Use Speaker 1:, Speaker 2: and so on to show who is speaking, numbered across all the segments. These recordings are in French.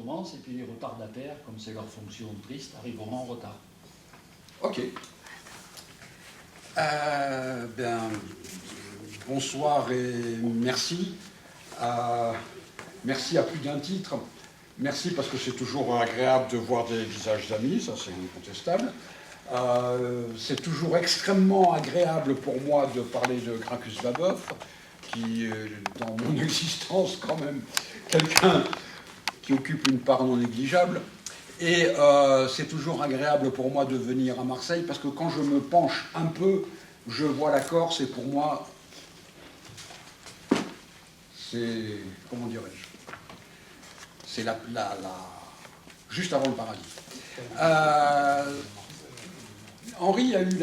Speaker 1: commence, et puis les retardataires, comme c'est leur fonction triste, arriveront en retard.
Speaker 2: Ok. Bonsoir et merci. Merci à plus d'un titre. Merci parce que c'est toujours agréable de voir des visages d'amis, ça c'est incontestable. C'est toujours extrêmement agréable pour moi de parler de Gracchus Babeuf, qui est dans mon existence quand même quelqu'un qui occupe une part non négligeable. Et c'est toujours agréable pour moi de venir à Marseille, parce que quand je me penche un peu, je vois la Corse, et pour moi, c'est, comment dirais-je, c'est juste avant le paradis. Henri a eu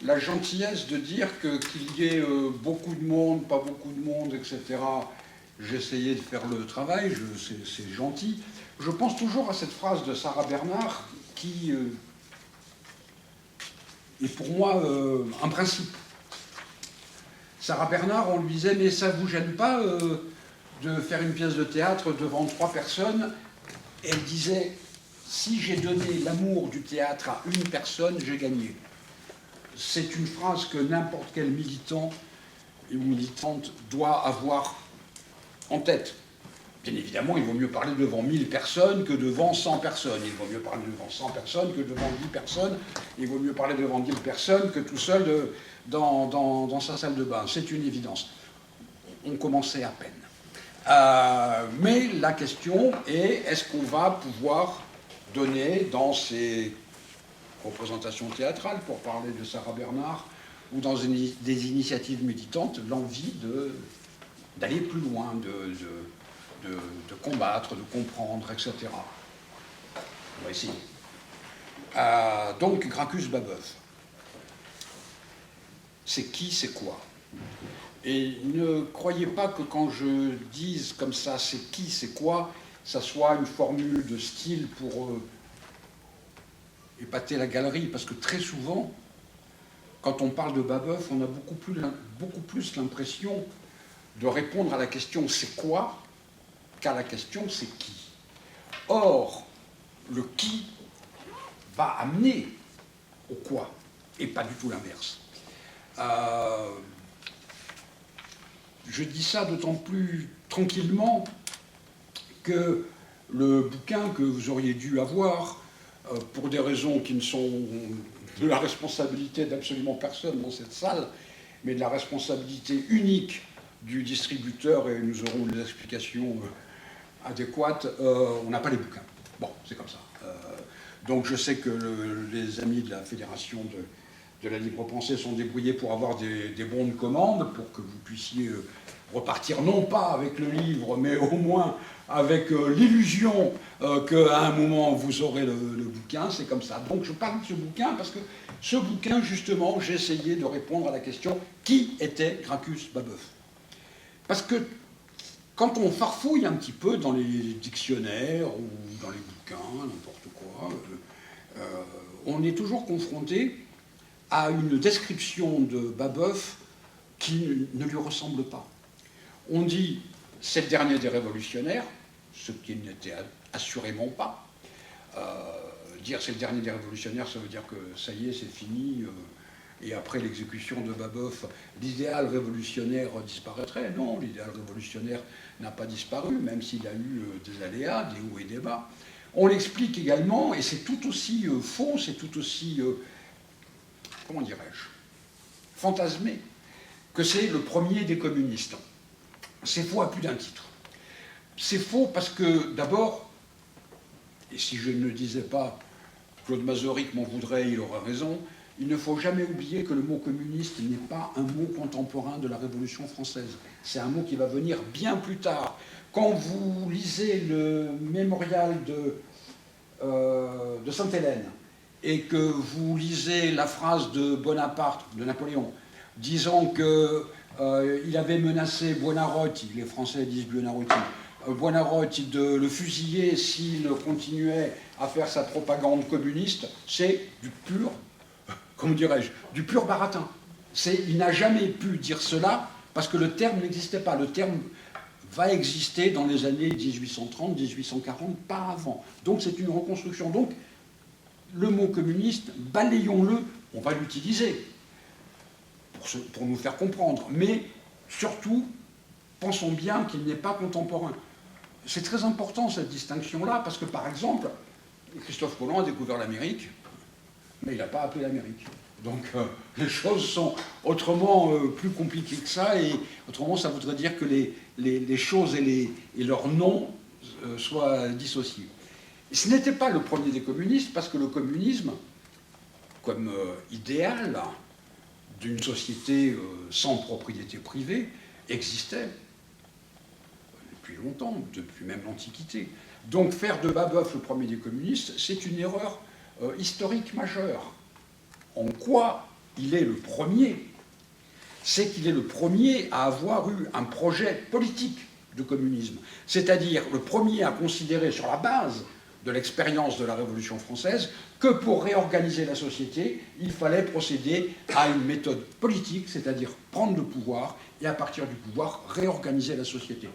Speaker 2: la gentillesse de dire qu'il y ait beaucoup de monde, pas beaucoup de monde, etc. J'essayais de faire le travail, c'est gentil. Je pense toujours à cette phrase de Sarah Bernard qui est pour moi un principe. Sarah Bernard, on lui disait, mais ça ne vous gêne pas de faire une pièce de théâtre devant 3 personnes? Elle disait, si j'ai donné l'amour du théâtre à une personne, j'ai gagné. C'est une phrase que n'importe quel militant ou militante doit avoir en tête. Bien évidemment, il vaut mieux parler devant 1000 personnes que devant 100 personnes. Il vaut mieux parler devant 100 personnes que devant 10 personnes. Il vaut mieux parler devant 10 personnes que tout seul dans sa salle de bain. C'est une évidence. On commençait à peine. Mais la question est, est-ce qu'on va pouvoir donner dans ces représentations théâtrales, pour parler de Sarah Bernard, ou dans des initiatives militantes, l'envie d'aller plus loin, de combattre, de comprendre, etc. On va essayer. Donc, Gracchus Babeuf. C'est qui, c'est quoi? Et ne croyez pas que quand je dise comme ça, c'est qui, c'est quoi, ça soit une formule de style pour épater la galerie, parce que très souvent, quand on parle de Babeuf, on a beaucoup plus l'impression de répondre à la question c'est quoi qu'à la question c'est qui. Or, le qui va amener au quoi, et pas du tout l'inverse. Je dis ça d'autant plus tranquillement que le bouquin que vous auriez dû avoir, pour des raisons qui ne sont de la responsabilité d'absolument personne dans cette salle, mais de la responsabilité unique du distributeur, et nous aurons les explications adéquates, on n'a pas les bouquins. Bon, c'est comme ça. Donc je sais que les amis de la Fédération de la Libre Pensée sont débrouillés pour avoir des bons de commande, pour que vous puissiez repartir non pas avec le livre, mais au moins avec l'illusion qu'à un moment vous aurez le bouquin, c'est comme ça. Donc je parle de ce bouquin parce que ce bouquin, justement, j'ai essayé de répondre à la question qui était Gracchus Babeuf. Parce que quand on farfouille un petit peu dans les dictionnaires ou dans les bouquins, n'importe quoi, on est toujours confronté à une description de Babeuf qui ne lui ressemble pas. On dit c'est le dernier des révolutionnaires, ce qui n'était assurément pas. Dire c'est le dernier des révolutionnaires, ça veut dire que ça y est, c'est fini, et après l'exécution de Babeuf, l'idéal révolutionnaire disparaîtrait. Non, l'idéal révolutionnaire n'a pas disparu, même s'il a eu des aléas, des hauts et des bas. On l'explique également, et c'est tout aussi faux, c'est tout aussi, comment dirais-je, fantasmé, que c'est le premier des communistes. C'est faux à plus d'un titre. C'est faux parce que, d'abord, et si je ne disais pas, Claude Mazorik m'en voudrait, il aurait raison, il ne faut jamais oublier que le mot communiste n'est pas un mot contemporain de la Révolution française. C'est un mot qui va venir bien plus tard. Quand vous lisez le mémorial de Sainte-Hélène et que vous lisez la phrase de Bonaparte, de Napoléon, disant qu'il avait menacé Buonarroti, les Français disent Buonarroti de le fusiller s'il continuait à faire sa propagande communiste, c'est du pur, comment dirais-je, du pur baratin. Il n'a jamais pu dire cela parce que le terme n'existait pas. Le terme va exister dans les années 1830, 1840, pas avant. Donc c'est une reconstruction. Donc le mot communiste, balayons-le, on va l'utiliser pour nous faire comprendre, mais surtout, pensons bien qu'il n'est pas contemporain. C'est très important cette distinction-là, parce que par exemple, Christophe Colomb a découvert l'Amérique, mais il n'a pas appelé l'Amérique. Donc les choses sont autrement plus compliquées que ça, et autrement ça voudrait dire que les choses et leurs noms soient dissociés. Ce n'était pas le premier des communistes, parce que le communisme, comme idéal d'une société sans propriété privée, existait depuis longtemps, depuis même l'Antiquité. Donc faire de Babeuf le premier des communistes, c'est une erreur historique majeure. En quoi il est le premier? C'est qu'il est le premier à avoir eu un projet politique de communisme, c'est-à-dire le premier à considérer sur la base de l'expérience de la Révolution française que pour réorganiser la société, il fallait procéder à une méthode politique, c'est-à-dire prendre le pouvoir et à partir du pouvoir réorganiser la société.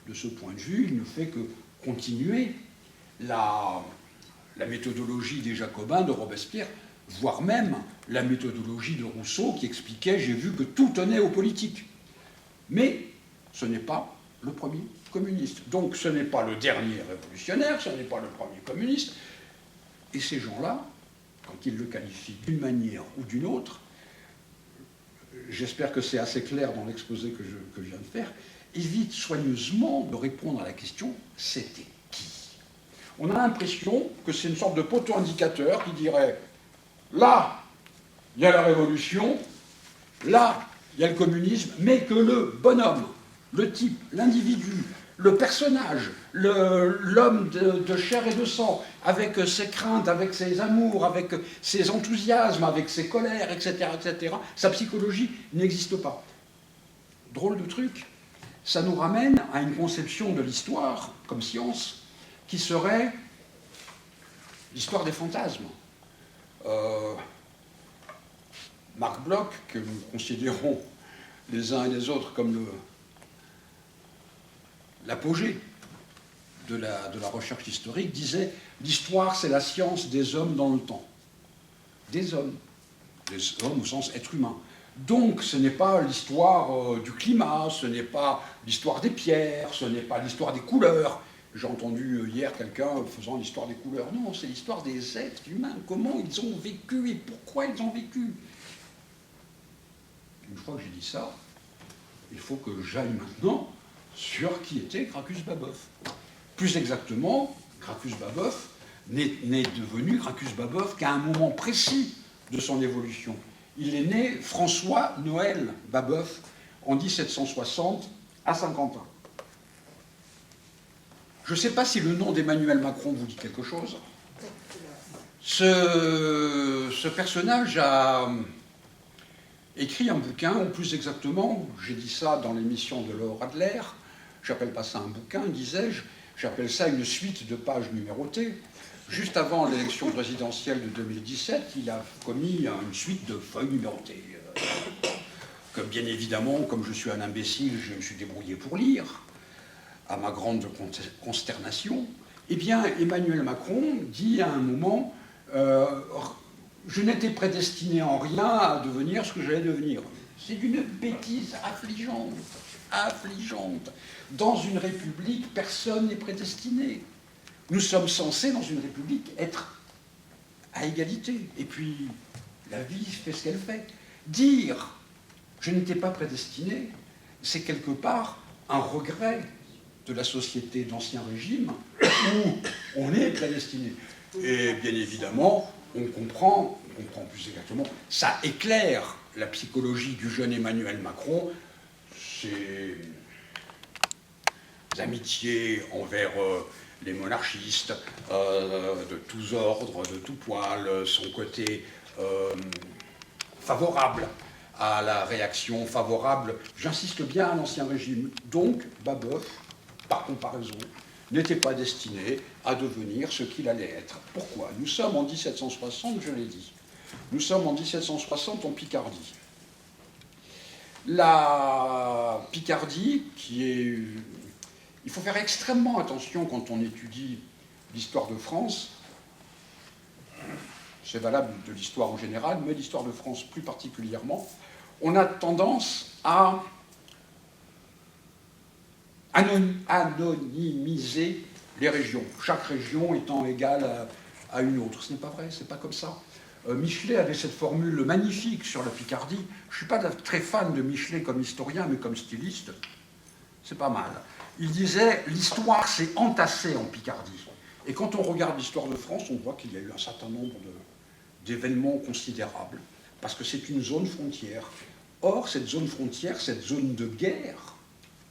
Speaker 2: De ce point de vue, il ne fait que continuer la méthodologie des Jacobins, de Robespierre, voire même la méthodologie de Rousseau qui expliquait « j'ai vu que tout tenait aux politiques ». Mais ce n'est pas le premier communiste. Donc ce n'est pas le dernier révolutionnaire, ce n'est pas le premier communiste. Et ces gens-là, quand ils le qualifient d'une manière ou d'une autre, j'espère que c'est assez clair dans l'exposé que je viens de faire, évitent soigneusement de répondre à la question « c'était qui ?» On a l'impression que c'est une sorte de poteau indicateur qui dirait « là, il y a la révolution, là, il y a le communisme, mais que le bonhomme, le type, l'individu, le personnage, l'homme de chair et de sang, avec ses craintes, avec ses amours, avec ses enthousiasmes, avec ses colères, etc., sa psychologie n'existe pas. » Drôle de truc. Ça nous ramène à une conception de l'histoire, comme science, qui serait l'histoire des fantasmes. Marc Bloch, que nous considérons les uns et les autres comme l'apogée de la recherche historique, disait « l'histoire, c'est la science des hommes dans le temps ». Des hommes au sens être humain. Donc ce n'est pas l'histoire du climat, ce n'est pas l'histoire des pierres, ce n'est pas l'histoire des couleurs. J'ai entendu hier quelqu'un faisant l'histoire des couleurs. Non, c'est l'histoire des êtres humains, comment ils ont vécu et pourquoi ils ont vécu. Une fois que j'ai dit ça, il faut que j'aille maintenant sur qui était Gracchus Babeuf. Plus exactement, Gracchus Babeuf n'est devenu Gracchus Babeuf qu'à un moment précis de son évolution. Il est né François-Noël Babeuf en 1760 à Saint-Quentin. Je ne sais pas si le nom d'Emmanuel Macron vous dit quelque chose. Ce personnage a écrit un bouquin, ou plus exactement, j'ai dit ça dans l'émission de Laure Adler, j'appelle pas ça un bouquin, disais-je, j'appelle ça une suite de pages numérotées. Juste avant l'élection présidentielle de 2017, il a commis une suite de feuilles numérotées. Que bien évidemment, comme je suis un imbécile, je me suis débrouillé pour lire, à ma grande consternation. Eh bien, Emmanuel Macron dit à un moment je n'étais prédestiné en rien à devenir ce que j'allais devenir. C'est d'une bêtise affligeante, affligeante. Dans une république, personne n'est prédestiné. Nous sommes censés, dans une république, être à égalité. Et puis, la vie fait ce qu'elle fait. Dire « je n'étais pas prédestiné », c'est quelque part un regret de la société d'Ancien Régime où on est prédestiné. Et bien évidemment, on comprend plus exactement, ça éclaire la psychologie du jeune Emmanuel Macron, ses amitiés envers les monarchistes de tous ordres, de tout poil, son côté favorable à la réaction, favorable, j'insiste bien, à l'Ancien Régime. Donc, Babeuf, par comparaison, n'était pas destiné à devenir ce qu'il allait être. Pourquoi? Nous sommes en 1760, je l'ai dit. Nous sommes en 1760 en Picardie. La Picardie, qui est Il faut faire extrêmement attention quand on étudie l'histoire de France. C'est valable de l'histoire en général, mais l'histoire de France plus particulièrement. On a tendance à anonymiser les régions, chaque région étant égale à une autre. Ce n'est pas vrai, c'est pas comme ça. Michelet avait cette formule magnifique sur la Picardie. Je ne suis pas très fan de Michelet comme historien, mais comme styliste, c'est pas mal. Il disait « l'histoire s'est entassée en Picardie ». Et quand on regarde l'histoire de France, on voit qu'il y a eu un certain nombre d'événements considérables, parce que c'est une zone frontière. Or, cette zone frontière, cette zone de guerre,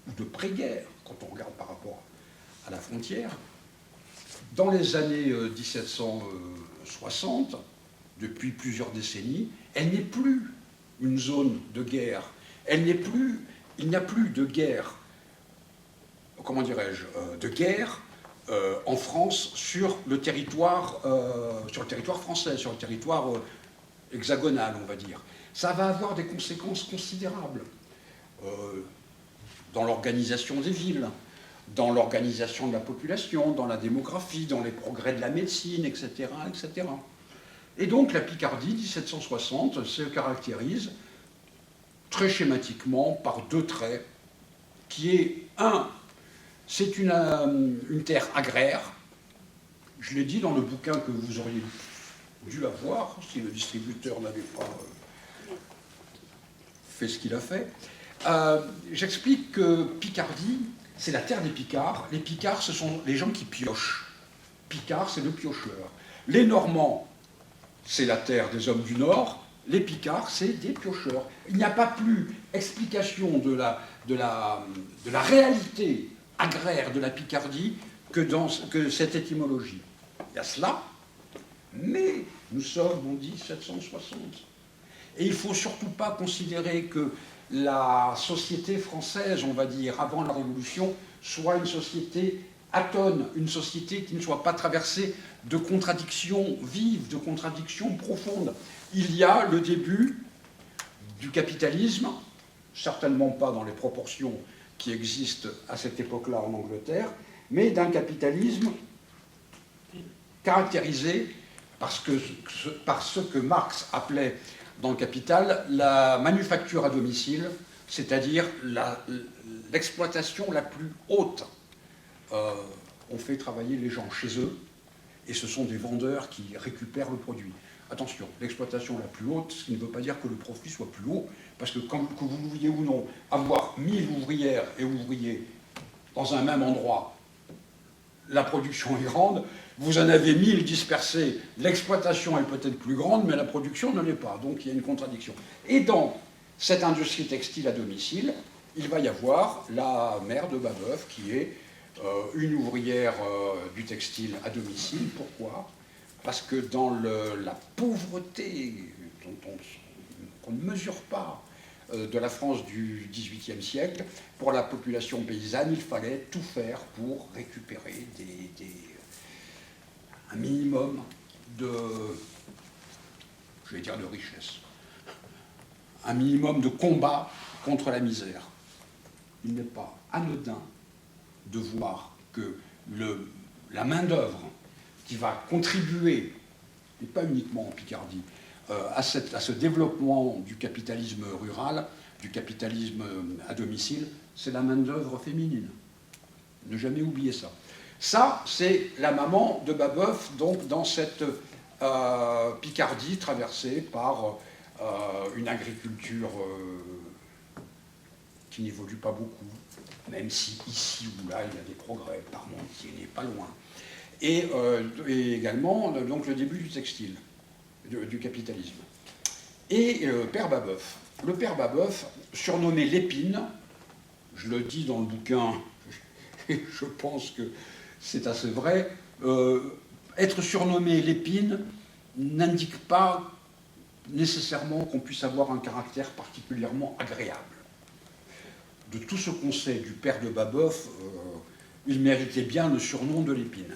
Speaker 2: ou de pré-guerre, quand on regarde par rapport à la frontière, dans les années 1760, depuis plusieurs décennies, elle n'est plus une zone de guerre. Il n'y a plus de guerre, comment dirais-je, de guerre en France sur le territoire français, sur le territoire hexagonal, on va dire. Ça va avoir des conséquences considérables dans l'organisation des villes, dans l'organisation de la population, dans la démographie, dans les progrès de la médecine, etc., etc. Et donc la Picardie, 1760, se caractérise très schématiquement par deux traits, qui est, un, c'est une terre agraire. Je l'ai dit dans le bouquin que vous auriez dû avoir, si le distributeur n'avait pas fait ce qu'il a fait. J'explique que Picardie, c'est la terre des Picards. Les Picards, ce sont les gens qui piochent. Picard, c'est le piocheur. Les Normands, c'est la terre des hommes du Nord. Les Picards, c'est des piocheurs. Il n'y a pas plus explication de la réalité agraire de la Picardie que cette étymologie. Il y a cela, mais nous sommes en 1760. Et il ne faut surtout pas considérer que la société française, on va dire, avant la Révolution, soit une société atone, une société qui ne soit pas traversée de contradictions vives, de contradictions profondes. Il y a le début du capitalisme, certainement pas dans les proportions qui existent à cette époque-là en Angleterre, mais d'un capitalisme caractérisé par ce que Marx appelait dans le Capital la manufacture à domicile, c'est-à-dire l'exploitation la plus haute. On fait travailler les gens chez eux, et ce sont des vendeurs qui récupèrent le produit. Attention, l'exploitation la plus haute, ce qui ne veut pas dire que le profit soit plus haut, parce que que vous vouliez ou non avoir 1000 ouvrières et ouvriers dans un même endroit, la production est grande, vous en avez 1000 dispersés, l'exploitation est peut-être plus grande, mais la production ne l'est pas, donc il y a une contradiction. Et dans cette industrie textile à domicile, il va y avoir la mère de Babeuf, qui est une ouvrière du textile à domicile. Pourquoi ? Parce que dans la pauvreté qu'on ne mesure pas de la France du XVIIIe siècle, pour la population paysanne, il fallait tout faire pour récupérer un minimum de richesse, un minimum de combat contre la misère. Il n'est pas anodin de voir que la main-d'œuvre qui va contribuer, et pas uniquement en Picardie, à ce développement du capitalisme rural, du capitalisme à domicile, c'est la main-d'œuvre féminine. Ne jamais oublier ça. Ça, c'est la maman de Babeuf, donc dans cette Picardie traversée par une agriculture qui n'évolue pas beaucoup, même si ici ou là il y a des progrès, Parmentier n'est pas loin. Et également donc, le début du textile, du capitalisme. Et Père Babeuf. Le Père Babeuf, surnommé l'Épine, je le dis dans le bouquin, et je pense que c'est assez vrai, être surnommé l'Épine n'indique pas nécessairement qu'on puisse avoir un caractère particulièrement agréable. De tout ce qu'on sait du père de Babeuf, il méritait bien le surnom de l'Épine.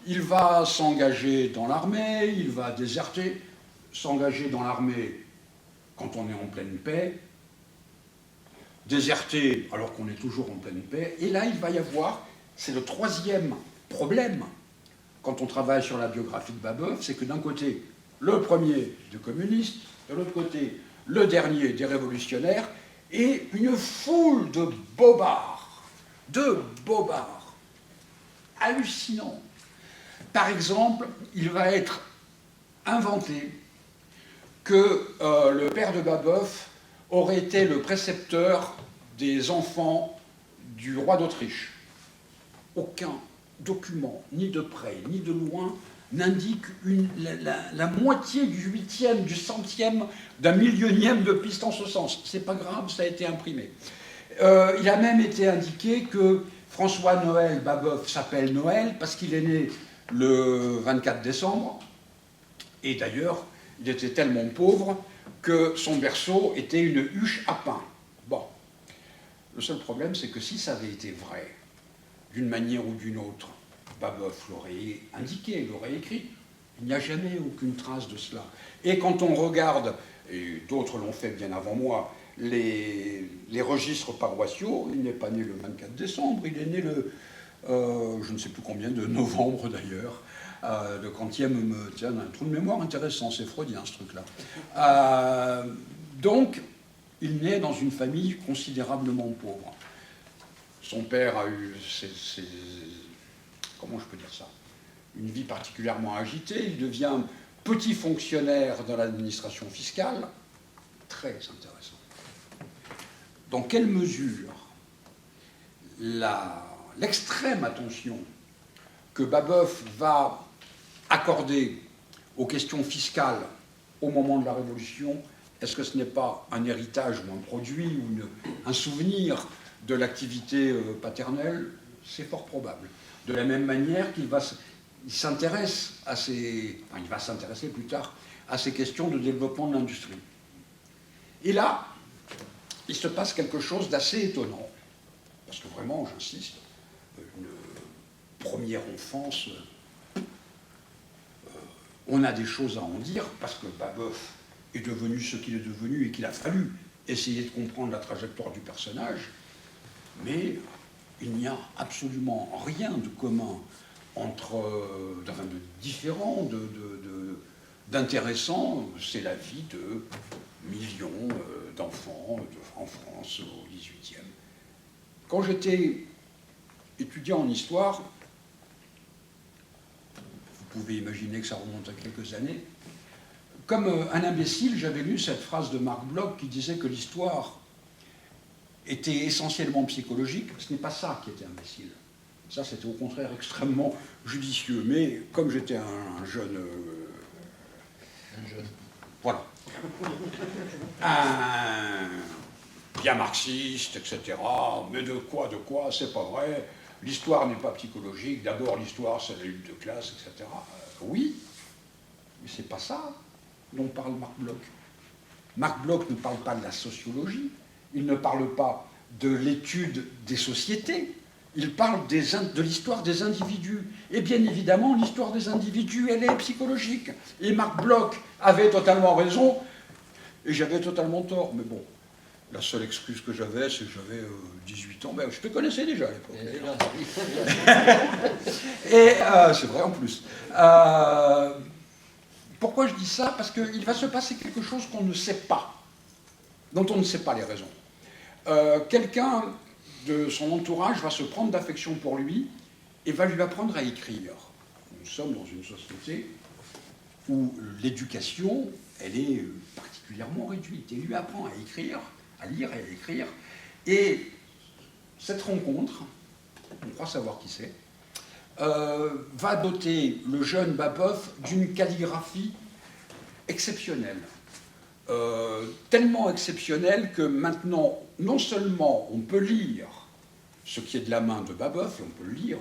Speaker 2: Il va s'engager dans l'armée, il va déserter, s'engager dans l'armée quand on est en pleine paix. déserté alors qu'on est toujours en pleine paix. Et là, il va y avoir, c'est le troisième problème quand on travaille sur la biographie de Babeuf, c'est que d'un côté, le premier des communistes, de l'autre côté, le dernier des révolutionnaires, et une foule de bobards, hallucinants. Par exemple, il va être inventé que le père de Babeuf aurait été le précepteur des enfants du roi d'Autriche. Aucun document, ni de près, ni de loin, n'indique la moitié du huitième, du centième, d'un millionième de piste en ce sens. C'est pas grave, ça a été imprimé. Il a même été indiqué que François-Noël Babeuf s'appelle Noël parce qu'il est né le 24 décembre, et d'ailleurs, il était tellement pauvre que son berceau était une huche à pain. Bon. Le seul problème, c'est que si ça avait été vrai, d'une manière ou d'une autre, Babeuf l'aurait indiqué, l'aurait écrit. Il n'y a jamais aucune trace de cela. Et quand on regarde, et d'autres l'ont fait bien avant moi, les registres paroissiaux, il n'est pas né le 24 décembre, il est né le, je ne sais plus combien, de novembre d'ailleurs, le quantième, tiens, un trou de mémoire intéressant, c'est freudien ce truc-là. Donc, il naît dans une famille considérablement pauvre. Son père a eu comment je peux dire ça, une vie particulièrement agitée. Il devient petit fonctionnaire dans l'administration fiscale. Très intéressant. Dans quelle mesure l'extrême attention que Babeuf va accorder aux questions fiscales au moment de la Révolution, est-ce que ce n'est pas un héritage ou un produit ou un souvenir de l'activité paternelle? C'est fort probable. De la même manière qu'il s'intéresse à il va s'intéresser plus tard à ces questions de développement de l'industrie. Et là, il se passe quelque chose d'assez étonnant, parce que vraiment, j'insiste, une première enfance, on a des choses à en dire, parce que Babeuf est devenu ce qu'il est devenu et qu'il a fallu essayer de comprendre la trajectoire du personnage, mais il n'y a absolument rien de commun de différent, d'intéressant. C'est la vie de millions d'enfants en France au XVIIIe. Quand j'étais étudiant en histoire, vous pouvez imaginer que ça remonte à quelques années, comme un imbécile, j'avais lu cette phrase de Marc Bloch qui disait que l'histoire était essentiellement psychologique. Ce n'est pas ça qui était imbécile. Ça, c'était au contraire extrêmement judicieux. Mais comme j'étais un jeune... Voilà. Bien marxiste, etc. Mais de quoi, c'est pas vrai. L'histoire n'est pas psychologique. D'abord, l'histoire, c'est la lutte de classe, etc. Oui, mais c'est pas ça dont parle Marc Bloch. Marc Bloch ne parle pas de la sociologie. Il ne parle pas de l'étude des sociétés, il parle de l'histoire des individus. Et bien évidemment, l'histoire des individus, elle est psychologique. Et Marc Bloch avait totalement raison, et j'avais totalement tort. Mais bon, la seule excuse que j'avais, c'est que j'avais 18 ans. Ben, je te connaissais déjà à l'époque. Et c'est vrai en plus. Pourquoi je dis ça? Parce qu'il va se passer quelque chose qu'on ne sait pas, dont on ne sait pas les raisons. Quelqu'un de son entourage va se prendre d'affection pour lui et va lui apprendre à écrire. Nous sommes dans une société où l'éducation, elle est particulièrement réduite. Et il lui apprend à écrire, à lire et à écrire. Et cette rencontre, on croit savoir qui c'est, va doter le jeune Babeuf d'une calligraphie exceptionnelle. Tellement exceptionnelle que maintenant, non seulement on peut lire ce qui est de la main de Babeuf, et on peut le lire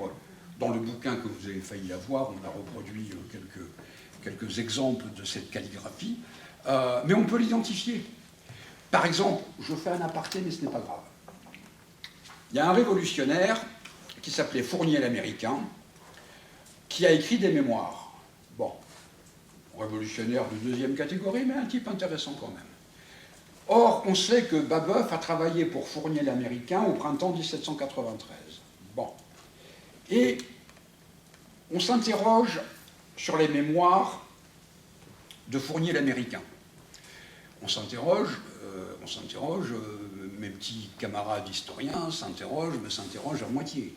Speaker 2: dans le bouquin que vous avez failli avoir, on a reproduit quelques exemples de cette calligraphie, mais on peut l'identifier. Par exemple, je fais un aparté, mais ce n'est pas grave. Il y a un révolutionnaire qui s'appelait Fournier l'Américain, qui a écrit des mémoires. Bon, révolutionnaire de deuxième catégorie, mais un type intéressant quand même. Or, on sait que Babeuf a travaillé pour Fournier l'Américain au printemps 1793. Bon. Et on s'interroge sur les mémoires de Fournier l'Américain. On s'interroge, mes petits camarades historiens s'interrogent, mais s'interrogent à moitié.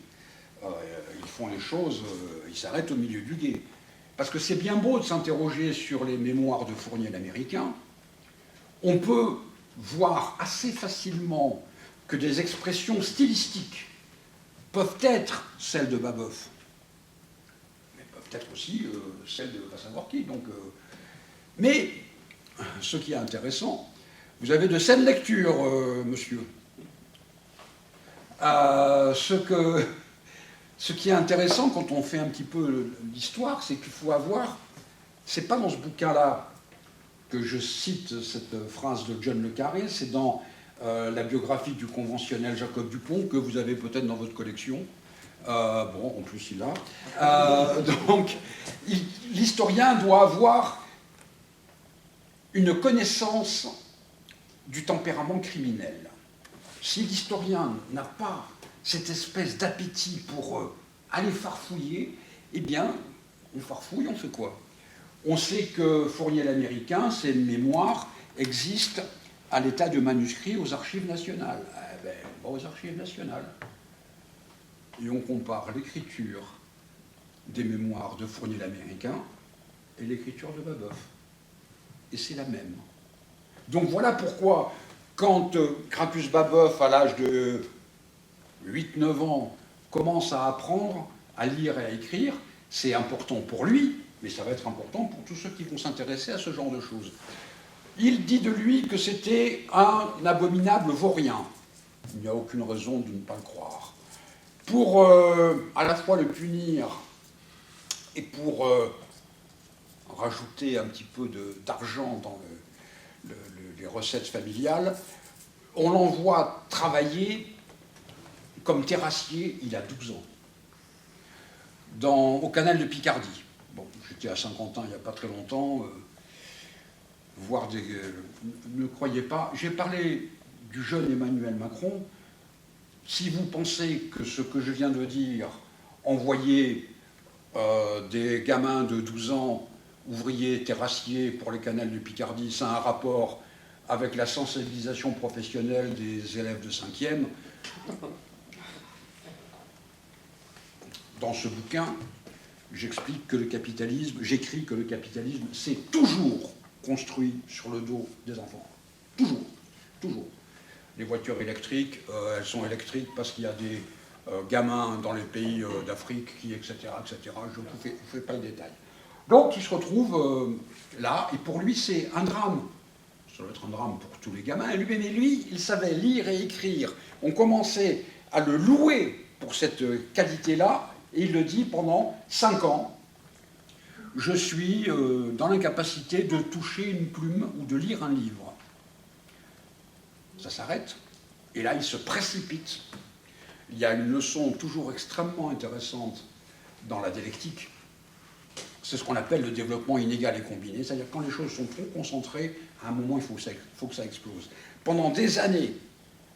Speaker 2: Ils font les choses, ils s'arrêtent au milieu du gué. Parce que c'est bien beau de s'interroger sur les mémoires de Fournier l'Américain. On peut voir assez facilement que des expressions stylistiques peuvent être celles de Babeuf, mais peuvent être aussi celles de pas savoir qui. Donc, mais ce qui est intéressant, vous avez de saines lectures, monsieur. Ce qui est intéressant quand on fait un petit peu l'histoire, c'est qu'il faut avoir, c'est pas dans ce bouquin-là que je cite cette phrase de John le Carré, c'est dans la biographie du conventionnel Jacob Dupont, que vous avez peut-être dans votre collection. Bon, en plus il l'a. Donc, l'historien doit avoir une connaissance du tempérament criminel. Si l'historien n'a pas cette espèce d'appétit pour aller farfouiller, eh bien, on farfouille, on fait quoi? On sait que Fournier l'Américain, ses mémoires existent à l'état de manuscrit aux archives nationales. Eh bien, on va aux archives nationales. Et on compare l'écriture des mémoires de Fournier l'Américain et l'écriture de Babeuf. Et c'est la même. Donc voilà pourquoi, quand Gracchus Babeuf, à l'âge de 8-9 ans, commence à apprendre à lire et à écrire, c'est important pour lui, mais ça va être important pour tous ceux qui vont s'intéresser à ce genre de choses. Il dit de lui que c'était un abominable vaurien. Il n'y a aucune raison de ne pas le croire. Pour à la fois le punir et pour rajouter un petit peu d'argent dans les recettes familiales, on l'envoie travailler comme terrassier, il a 12 ans, au canal de Picardie. Bon, j'étais à Saint-Quentin il n'y a pas très longtemps, ne croyez pas, j'ai parlé du jeune Emmanuel Macron. Si vous pensez que ce que je viens de dire, envoyer des gamins de 12 ans, ouvriers, terrassiers pour les canals de Picardie, ça a un rapport avec la sensibilisation professionnelle des élèves de 5e, dans ce bouquin, j'écris que le capitalisme s'est toujours construit sur le dos des enfants. Toujours, toujours. Les voitures électriques, elles sont électriques parce qu'il y a des gamins dans les pays d'Afrique, etc., etc. Je ne vous fais pas le détail. Donc il se retrouve là, et pour lui c'est un drame. Ça doit être un drame pour tous les gamins. Mais lui, il savait lire et écrire. On commençait à le louer pour cette qualité-là, et il le dit pendant 5 ans. Je suis dans l'incapacité de toucher une plume ou de lire un livre. Ça s'arrête, et là il se précipite. Il y a une leçon toujours extrêmement intéressante dans la dialectique. C'est ce qu'on appelle le développement inégal et combiné, c'est-à-dire quand les choses sont trop concentrées, à un moment il faut que ça explose. Pendant des années,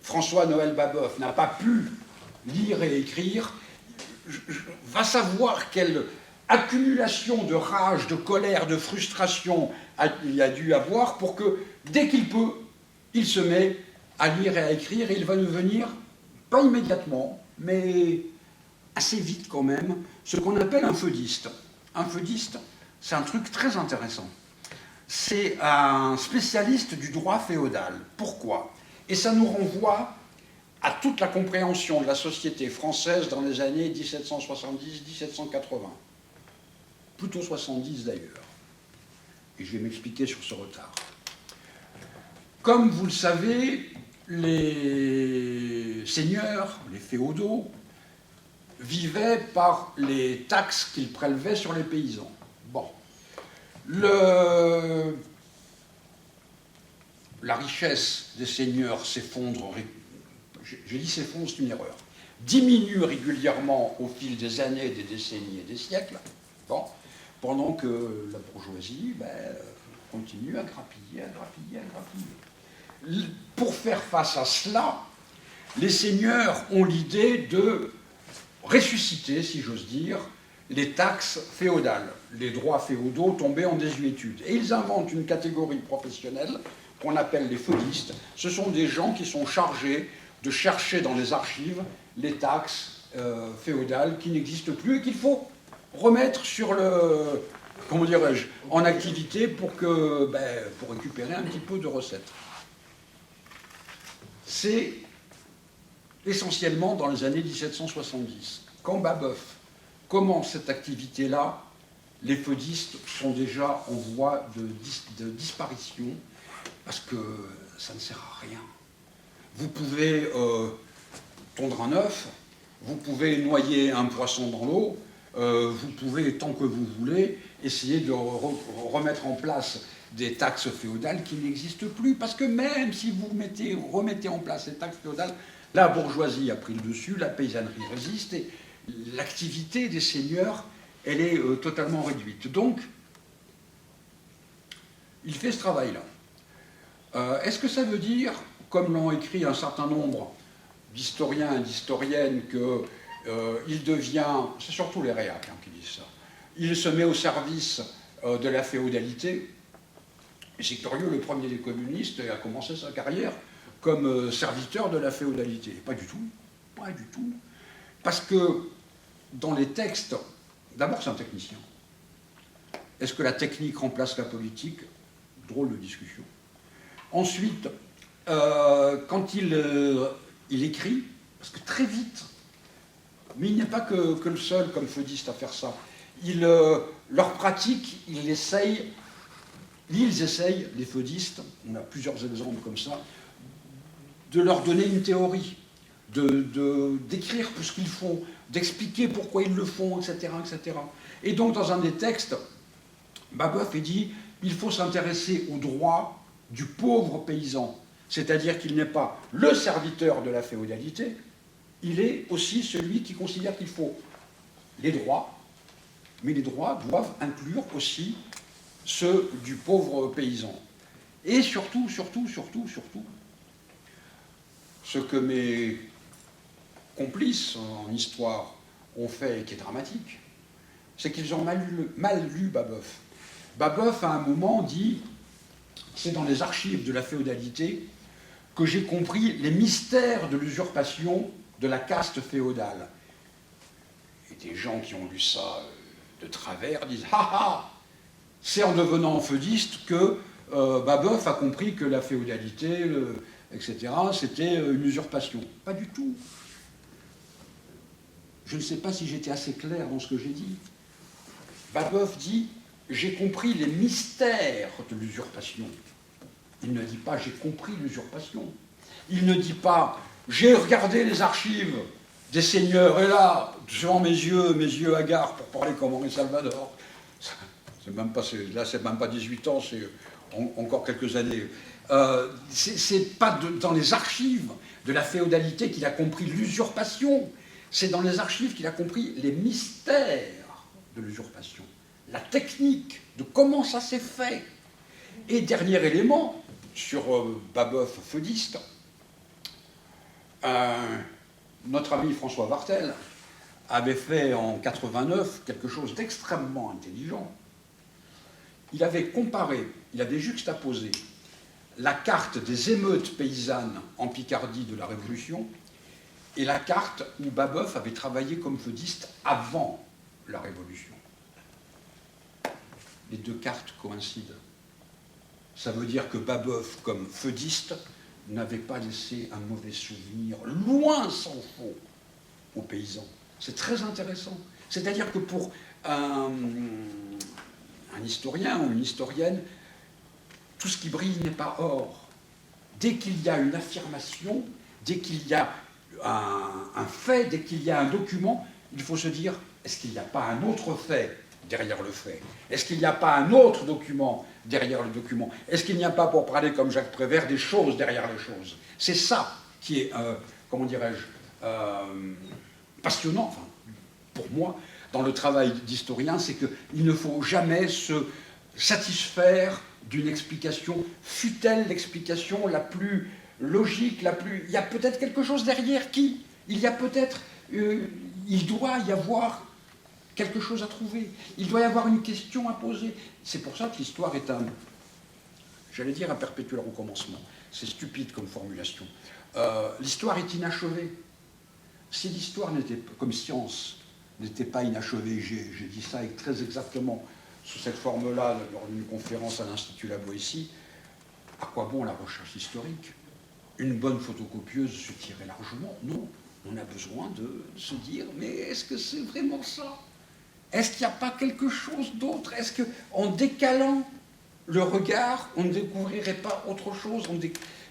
Speaker 2: François-Noël Babeuf n'a pas pu lire et écrire. Va savoir quelle accumulation de rage, de colère, de frustration il a dû avoir pour que, dès qu'il peut, il se met à lire et à écrire, et il va devenir, pas immédiatement, mais assez vite quand même, ce qu'on appelle un feudiste. Un feudiste, c'est un truc très intéressant. C'est un spécialiste du droit féodal. Pourquoi? Et ça nous renvoie à toute la compréhension de la société française dans les années 1770-1780. Plutôt 70 d'ailleurs. Et je vais m'expliquer sur ce retard. Comme vous le savez, les seigneurs, les féodaux, vivaient par les taxes qu'ils prélevaient sur les paysans. Bon. La richesse des seigneurs s'effondre, j'ai dit s'effondre, c'est une erreur, diminue régulièrement au fil des années, des décennies et des siècles, bon, pendant que la bourgeoisie continue à grappiller, à grappiller, à grappiller. pour faire face à cela, les seigneurs ont l'idée de ressusciter, si j'ose dire, les taxes féodales, les droits féodaux tombés en désuétude. Et ils inventent une catégorie professionnelle qu'on appelle les feudistes. Ce sont des gens qui sont chargés de chercher dans les archives les taxes féodales qui n'existent plus et qu'il faut remettre sur le, comment dirais-je, en activité pour récupérer un petit peu de recettes. C'est essentiellement dans les années 1770. Quand Babeuf commence cette activité-là, les feudistes sont déjà en voie de disparition parce que ça ne sert à rien. Vous pouvez tondre un œuf, vous pouvez noyer un poisson dans l'eau, vous pouvez, tant que vous voulez, essayer de remettre en place des taxes féodales qui n'existent plus, parce que même si vous remettez en place ces taxes féodales, la bourgeoisie a pris le dessus, la paysannerie résiste, et l'activité des seigneurs, elle est totalement réduite. Donc, il fait ce travail-là. Est-ce que ça veut dire, comme l'ont écrit un certain nombre d'historiens et d'historiennes, qu'il devient, c'est surtout les réacs qui disent ça, il se met au service de la féodalité? Et c'est curieux, le premier des communistes a commencé sa carrière comme serviteur de la féodalité. Pas du tout, pas du tout. Parce que dans les textes, d'abord c'est un technicien. Est-ce que la technique remplace la politique? Drôle de discussion. Ensuite, quand il écrit, parce que très vite, mais il n'est pas que le seul comme feudiste à faire ça, leur pratique, ils essayent, les feudistes, on a plusieurs exemples comme ça, de leur donner une théorie, d'écrire tout ce qu'ils font, d'expliquer pourquoi ils le font, etc., etc. Et donc, dans un des textes, Babeuf dit il faut s'intéresser aux droits du pauvre paysan, c'est-à-dire qu'il n'est pas le serviteur de la féodalité, il est aussi celui qui considère qu'il faut les droits, mais les droits doivent inclure aussi ceux du pauvre paysan. Et surtout, ce que mes complices en histoire ont fait et qui est dramatique, c'est qu'ils ont mal lu Babeuf. Babeuf, à un moment, dit « C'est dans les archives de la féodalité que j'ai compris les mystères de l'usurpation de la caste féodale. » Et des gens qui ont lu ça de travers disent « Ah ah, c'est en devenant feudiste que Babeuf a compris que la féodalité, etc., c'était une usurpation. » Pas du tout. Je ne sais pas si j'étais assez clair dans ce que j'ai dit. Babeuf dit « J'ai compris les mystères de l'usurpation ». Il ne dit pas « J'ai compris l'usurpation ». Il ne dit pas « J'ai regardé les archives des seigneurs et là, devant mes yeux hagards pour parler comme Henri Salvador ». Là, c'est même pas 18 ans, c'est encore quelques années. C'est pas dans les archives de la féodalité qu'il a compris l'usurpation. C'est dans les archives qu'il a compris les mystères de l'usurpation, la technique de comment ça s'est fait. Et dernier élément sur Babeuf feudiste, notre ami François Vartel avait fait en 89 quelque chose d'extrêmement intelligent. Il avait comparé, il avait juxtaposé la carte des émeutes paysannes en Picardie de la Révolution et la carte où Babeuf avait travaillé comme feudiste avant la Révolution. Les deux cartes coïncident. Ça veut dire que Babeuf, comme feudiste, n'avait pas laissé un mauvais souvenir, loin s'en faut, aux paysans. C'est très intéressant. C'est-à-dire que pour un historien ou une historienne, tout ce qui brille n'est pas or. Dès qu'il y a une affirmation, dès qu'il y a un fait, dès qu'il y a un document, il faut se dire, est-ce qu'il n'y a pas un autre fait derrière le fait? Est-ce qu'il n'y a pas un autre document derrière le document? Est-ce qu'il n'y a pas, pour parler comme Jacques Prévert, des choses derrière les choses? C'est ça qui est, comment dirais-je, passionnant, enfin, pour moi, dans le travail d'historien, c'est qu'il ne faut jamais se satisfaire d'une explication, fût-elle l'explication la plus logique, la plus... Il y a peut-être quelque chose derrière qui? Il y a peut-être... il doit y avoir quelque chose à trouver. Il doit y avoir une question à poser. C'est pour ça que l'histoire est j'allais dire, un perpétuel recommencement. C'est stupide comme formulation. L'histoire est inachevée. Si l'histoire n'était, comme science, n'était pas inachevée, j'ai dit ça très exactement sous cette forme-là lors d'une conférence à l'Institut La Boétie, à quoi bon la recherche historique? Une bonne photocopieuse suffirait largement? Non. On a besoin de se dire, mais est-ce que c'est vraiment ça? Est-ce qu'il n'y a pas quelque chose d'autre? Est-ce qu'en décalant le regard, on ne découvrirait pas autre chose?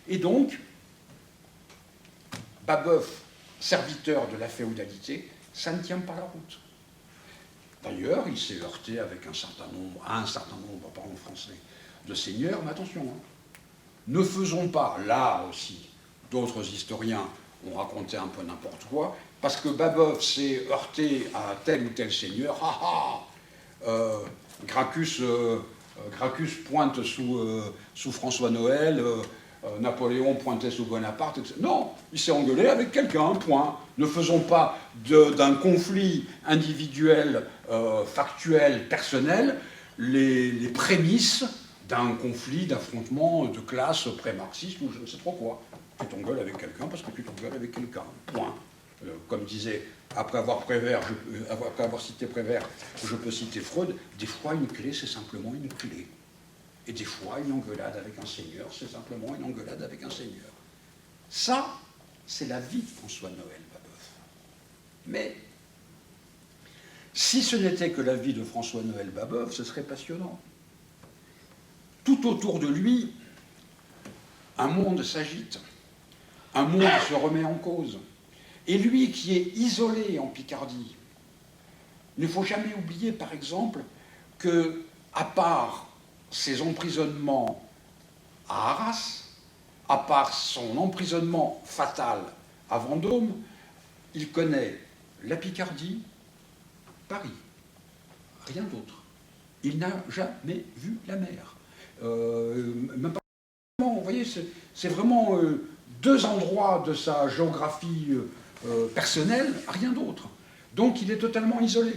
Speaker 2: Et donc, Babeuf, serviteur de la féodalité, ça ne tient pas la route. D'ailleurs, il s'est heurté avec un certain nombre, parlons français, de seigneurs, mais attention, hein, ne faisons pas, là aussi, d'autres historiens ont raconté un peu n'importe quoi, parce que Babeuf s'est heurté à tel ou tel seigneur, Gracchus pointe sous François Noël, Napoléon pointait sous Bonaparte, etc. Non, il s'est engueulé avec quelqu'un, point. Ne faisons pas d'un conflit individuel, factuel, personnel, les prémices d'un conflit, d'affrontement de classe pré-marxiste ou je ne sais trop quoi. Tu t'engueules avec quelqu'un parce que tu t'engueules avec quelqu'un, point. Comme disait, après avoir cité Prévert, je peux citer Freud, des fois une clé c'est simplement une clé. Et des fois une engueulade avec un seigneur, c'est simplement une engueulade avec un seigneur. Ça, c'est la vie de François-Noël Babeuf. Mais si ce n'était que la vie de François-Noël Babeuf, ce serait passionnant. Tout autour de lui, un monde s'agite, un monde se remet en cause. Et lui qui est isolé en Picardie, il ne faut jamais oublier, par exemple, que, à part ses emprisonnements à Arras, à part son emprisonnement fatal à Vendôme, il connaît la Picardie, Paris, rien d'autre. Il n'a jamais vu la mer. Même pas, vous voyez, c'est vraiment deux endroits de sa géographie personnelle, rien d'autre. Donc il est totalement isolé.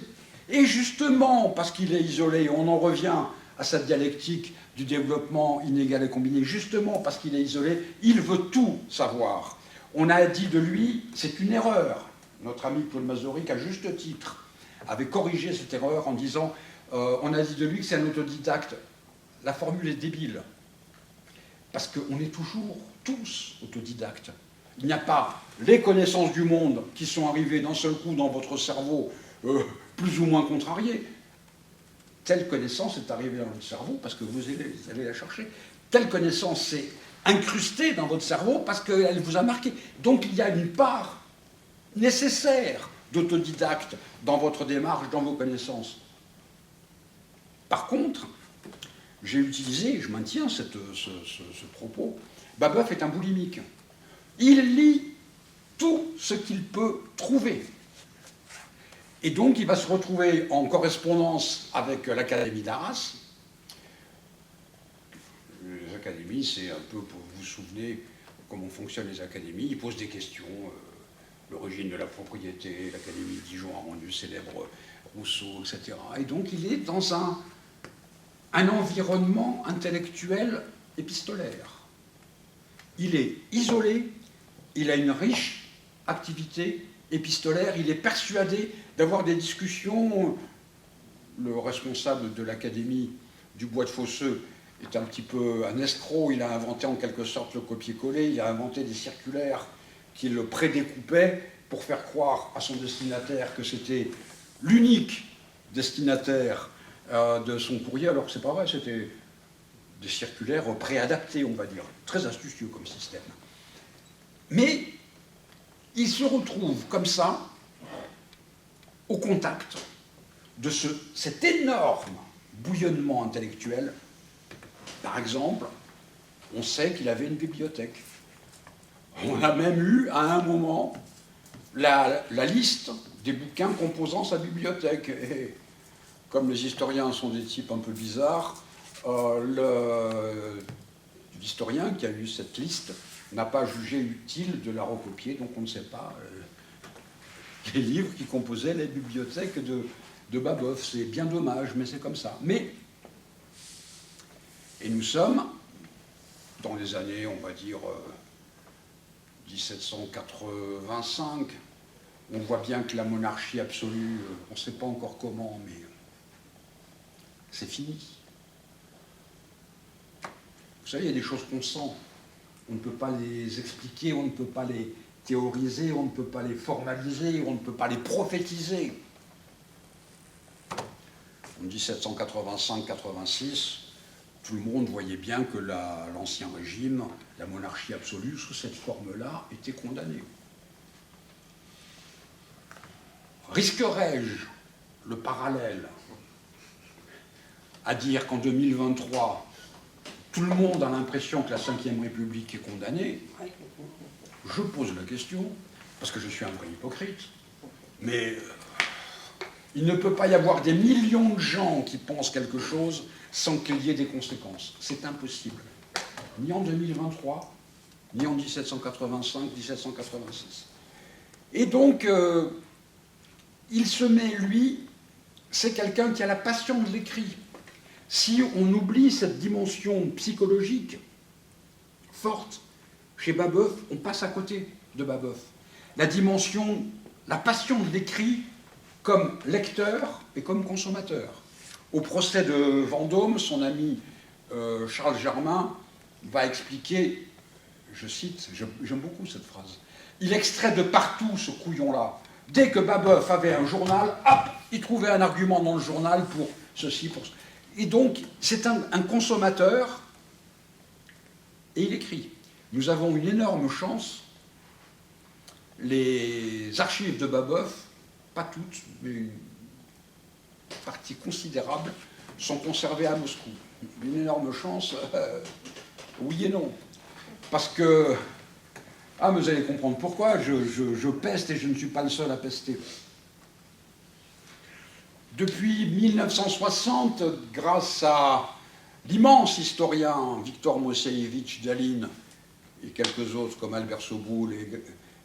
Speaker 2: Et justement, parce qu'il est isolé, on en revient à cette dialectique du développement inégal et combiné, justement parce qu'il est isolé, il veut tout savoir. On a dit de lui, c'est une erreur. Notre ami Claude Mazouric, à juste titre, avait corrigé cette erreur en disant, on a dit de lui que c'est un autodidacte. La formule est débile, parce qu'on est toujours tous autodidactes. Il n'y a pas les connaissances du monde qui sont arrivées d'un seul coup dans votre cerveau, plus ou moins contrariées. Telle connaissance est arrivée dans votre cerveau parce que vous allez la chercher. Telle connaissance s'est incrustée dans votre cerveau parce qu'elle vous a marqué. Donc il y a une part nécessaire d'autodidacte dans votre démarche, dans vos connaissances. Par contre, j'ai utilisé, je maintiens ce propos, Babeuf est un boulimique. Il lit tout ce qu'il peut trouver. Et donc, il va se retrouver en correspondance avec l'Académie d'Arras. Les académies, c'est un peu, pour vous souvenir, comment fonctionnent les académies. Ils posent des questions, l'origine de la propriété, l'Académie de Dijon a rendu célèbre Rousseau, etc. Et donc, il est dans un environnement intellectuel épistolaire. Il est isolé, il a une riche activité épistolaire, il est persuadé d'avoir des discussions. Le responsable de l'Académie du Bois de Fosseux est un petit peu un escroc, il a inventé en quelque sorte le copier-coller, il a inventé des circulaires qu'il prédécoupait pour faire croire à son destinataire que c'était l'unique destinataire de son courrier, alors que c'est pas vrai, c'était des circulaires préadaptés, on va dire. Très astucieux comme système. Mais il se retrouve comme ça au contact de cet énorme bouillonnement intellectuel. Par exemple, on sait qu'il avait une bibliothèque. On a même eu, à un moment, la liste des bouquins composant sa bibliothèque. Et comme les historiens sont des types un peu bizarres, L'historien qui a eu cette liste n'a pas jugé utile de la recopier, donc on ne sait pas les livres qui composaient les bibliothèques de Babeuf. C'est bien dommage, mais c'est comme ça. Et nous sommes dans les années, on va dire, 1785. On voit bien que la monarchie absolue, on ne sait pas encore comment, mais c'est fini. Vous savez, il y a des choses qu'on sent. On ne peut pas les expliquer, on ne peut pas les théoriser, on ne peut pas les formaliser, on ne peut pas les prophétiser. En 1785-86, tout le monde voyait bien que l'ancien régime, la monarchie absolue, sous cette forme-là, était condamnée. Risquerais-je le parallèle à dire qu'en 2023, tout le monde a l'impression que la Ve République est condamnée? Je pose la question, parce que je suis un vrai hypocrite, mais il ne peut pas y avoir des millions de gens qui pensent quelque chose sans qu'il y ait des conséquences. C'est impossible. Ni en 2023, ni en 1785, 1786. Et donc, il se met, lui, c'est quelqu'un qui a la passion de l'écrit. Si on oublie cette dimension psychologique forte chez Babeuf, on passe à côté de Babeuf. La dimension, la passion de l'écrit comme lecteur et comme consommateur. Au procès de Vendôme, son ami Charles Germain va expliquer, je cite, j'aime beaucoup cette phrase, il extrait de partout ce couillon-là. Dès que Babeuf avait un journal, hop, il trouvait un argument dans le journal pour ceci, pour cela. Et donc, c'est un consommateur, et il écrit. Nous avons une énorme chance, les archives de Babeuf, pas toutes, mais une partie considérable, sont conservées à Moscou. Une énorme chance, oui et non. Parce que, mais vous allez comprendre pourquoi, je peste et je ne suis pas le seul à pester. Depuis 1960, grâce à l'immense historien Victor Moisseevitch Dalin et quelques autres comme Albert Soboul